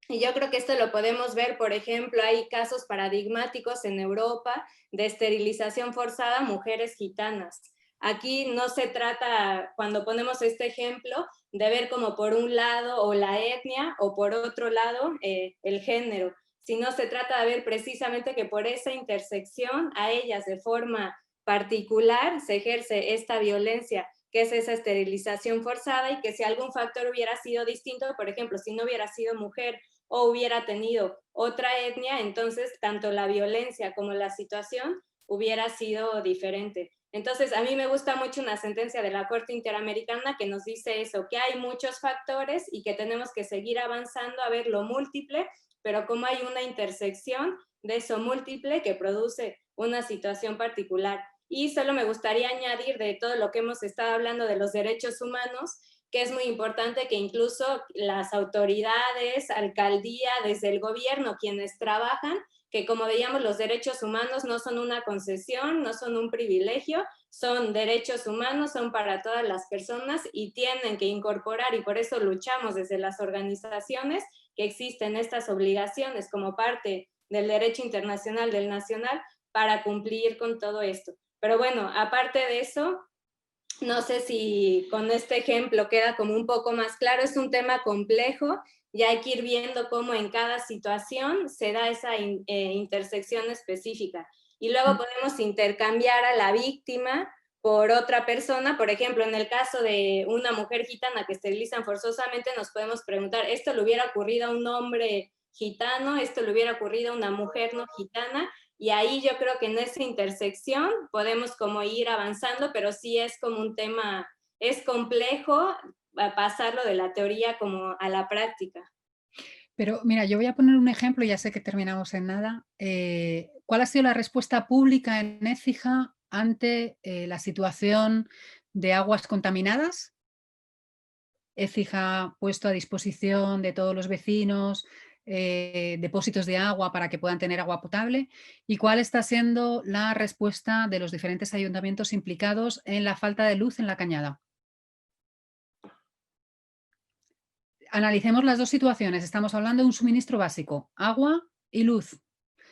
Y yo creo que esto lo podemos ver, por ejemplo, hay casos paradigmáticos en Europa de esterilización forzada a mujeres gitanas. Aquí no se trata, cuando ponemos este ejemplo, de ver como por un lado o la etnia o por otro lado el género, sino se trata de ver precisamente que por esa intersección a ellas de forma particular se ejerce esta violencia, que es esa esterilización forzada, y que si algún factor hubiera sido distinto, por ejemplo, si no hubiera sido mujer o hubiera tenido otra etnia, entonces tanto la violencia como la situación hubiera sido diferente. Entonces, a mí me gusta mucho una sentencia de la Corte Interamericana que nos dice eso, que hay muchos factores y que tenemos que seguir avanzando a ver lo múltiple, pero como hay una intersección de eso múltiple que produce una situación particular. Y solo me gustaría añadir de todo lo que hemos estado hablando de los derechos humanos, que es muy importante que incluso las autoridades, alcaldía, desde el gobierno, quienes trabajan, que como veíamos los derechos humanos no son una concesión, no son un privilegio, son derechos humanos, son para todas las personas y tienen que incorporar, y por eso luchamos desde las organizaciones, que existen estas obligaciones como parte del derecho internacional, del nacional, para cumplir con todo esto. Pero bueno, aparte de eso, no sé si con este ejemplo queda como un poco más claro, es un tema complejo y hay que ir viendo cómo en cada situación se da esa intersección específica. Y luego podemos intercambiar a la víctima por otra persona, por ejemplo, en el caso de una mujer gitana que esterilizan forzosamente, nos podemos preguntar, ¿esto le hubiera ocurrido a un hombre gitano? ¿Esto le hubiera ocurrido a una mujer no gitana? Y ahí yo creo que en esa intersección podemos como ir avanzando, pero sí es como un tema, es complejo pasarlo de la teoría como a la práctica. Pero mira, yo voy a poner un ejemplo, ya sé que terminamos en nada. ¿Cuál ha sido la respuesta pública en Écija ante la situación de aguas contaminadas? Écija ha puesto a disposición de todos los vecinos depósitos de agua para que puedan tener agua potable. ¿Y cuál está siendo la respuesta de los diferentes ayuntamientos implicados en la falta de luz en la Cañada? Analicemos las dos situaciones. Estamos hablando de un suministro básico, agua y luz.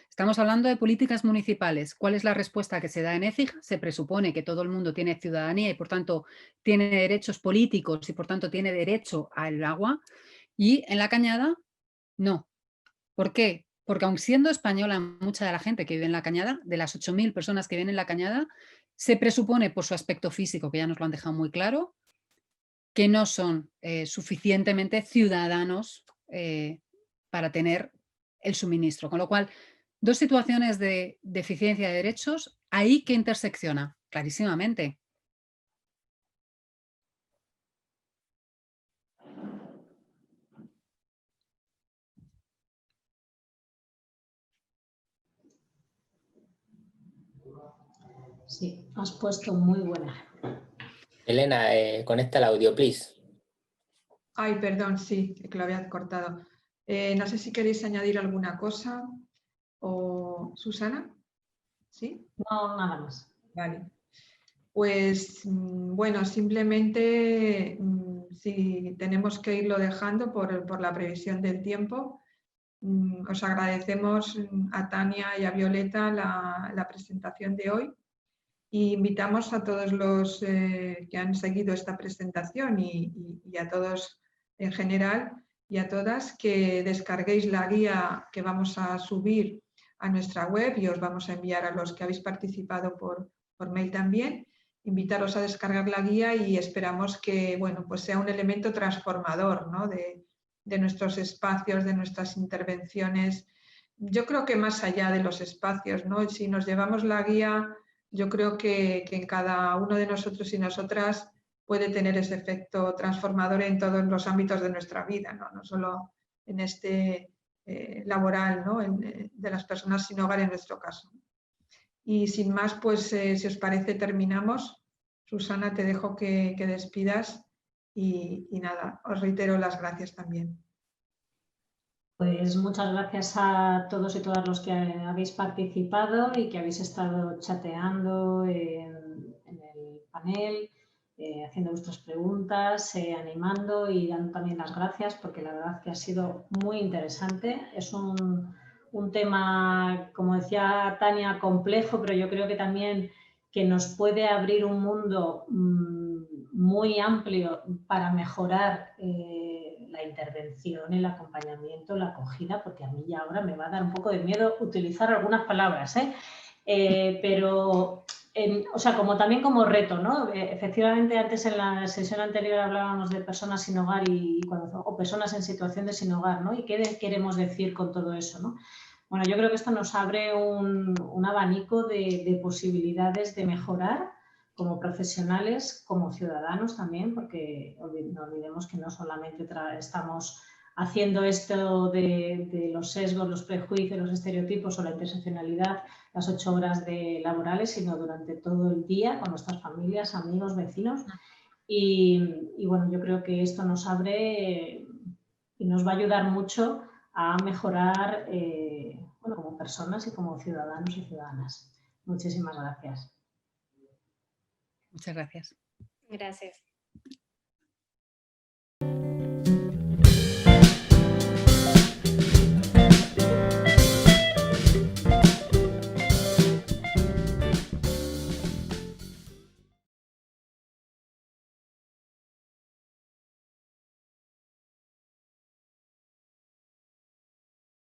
Estamos hablando de políticas municipales. ¿Cuál es la respuesta que se da en Écija? Se presupone que todo el mundo tiene ciudadanía y por tanto tiene derechos políticos y por tanto tiene derecho al agua. Y en la Cañada, no. ¿Por qué? Porque aun siendo española mucha de la gente que vive en la Cañada, de las 8.000 personas que viven en la Cañada, se presupone por su aspecto físico, que ya nos lo han dejado muy claro, que no son suficientemente ciudadanos para tener el suministro. Con lo cual, dos situaciones de deficiencia de derechos, ahí que intersecciona, clarísimamente. Sí, has puesto muy buena. Elena, conecta el audio, please. Ay, perdón, sí, que lo había cortado. No sé si queréis añadir alguna cosa. ¿O Susana? ¿Sí? No, nada más. Vale. Pues bueno, simplemente si tenemos que irlo dejando por la previsión del tiempo, os agradecemos a Tania y a Violeta la presentación de hoy y invitamos a todos los que han seguido esta presentación y a todos en general y a todas que descarguéis la guía que vamos a subir a nuestra web y os vamos a enviar a los que habéis participado por mail también. Invitaros a descargar la guía y esperamos que bueno, pues sea un elemento transformador, ¿no? de nuestros espacios, de nuestras intervenciones. Yo creo que más allá de los espacios, ¿no? Si nos llevamos la guía, yo creo que en cada uno de nosotros y nosotras puede tener ese efecto transformador en todos los ámbitos de nuestra vida, no solo en este laboral, ¿no? De las personas sin hogar en nuestro caso. Y sin más, pues si os parece terminamos. Susana, te dejo que despidas y nada, os reitero las gracias también. Pues muchas gracias a todos y todas los que habéis participado y que habéis estado chateando en el panel, haciendo vuestras preguntas, animando y dando también las gracias porque la verdad que ha sido muy interesante. Es un tema, como decía Tania, complejo, pero yo creo que también que nos puede abrir un mundo muy amplio para mejorar la intervención, el acompañamiento, la acogida, porque a mí ya ahora me va a dar un poco de miedo utilizar algunas palabras, pero, o sea, también como reto, ¿no? Efectivamente, antes en la sesión anterior hablábamos de personas sin hogar o personas en situación de sin hogar, ¿no? ¿Y qué queremos decir con todo eso, ¿no? Bueno, yo creo que esto nos abre un abanico de posibilidades de mejorar como profesionales, como ciudadanos también, porque no olvidemos que no solamente estamos haciendo esto de los sesgos, los prejuicios, los estereotipos o la interseccionalidad las 8 horas laborales, sino durante todo el día con nuestras familias, amigos, vecinos. Y bueno, yo creo que esto nos abre y nos va a ayudar mucho a mejorar bueno, como personas y como ciudadanos y ciudadanas. Muchísimas gracias. Muchas gracias. Gracias.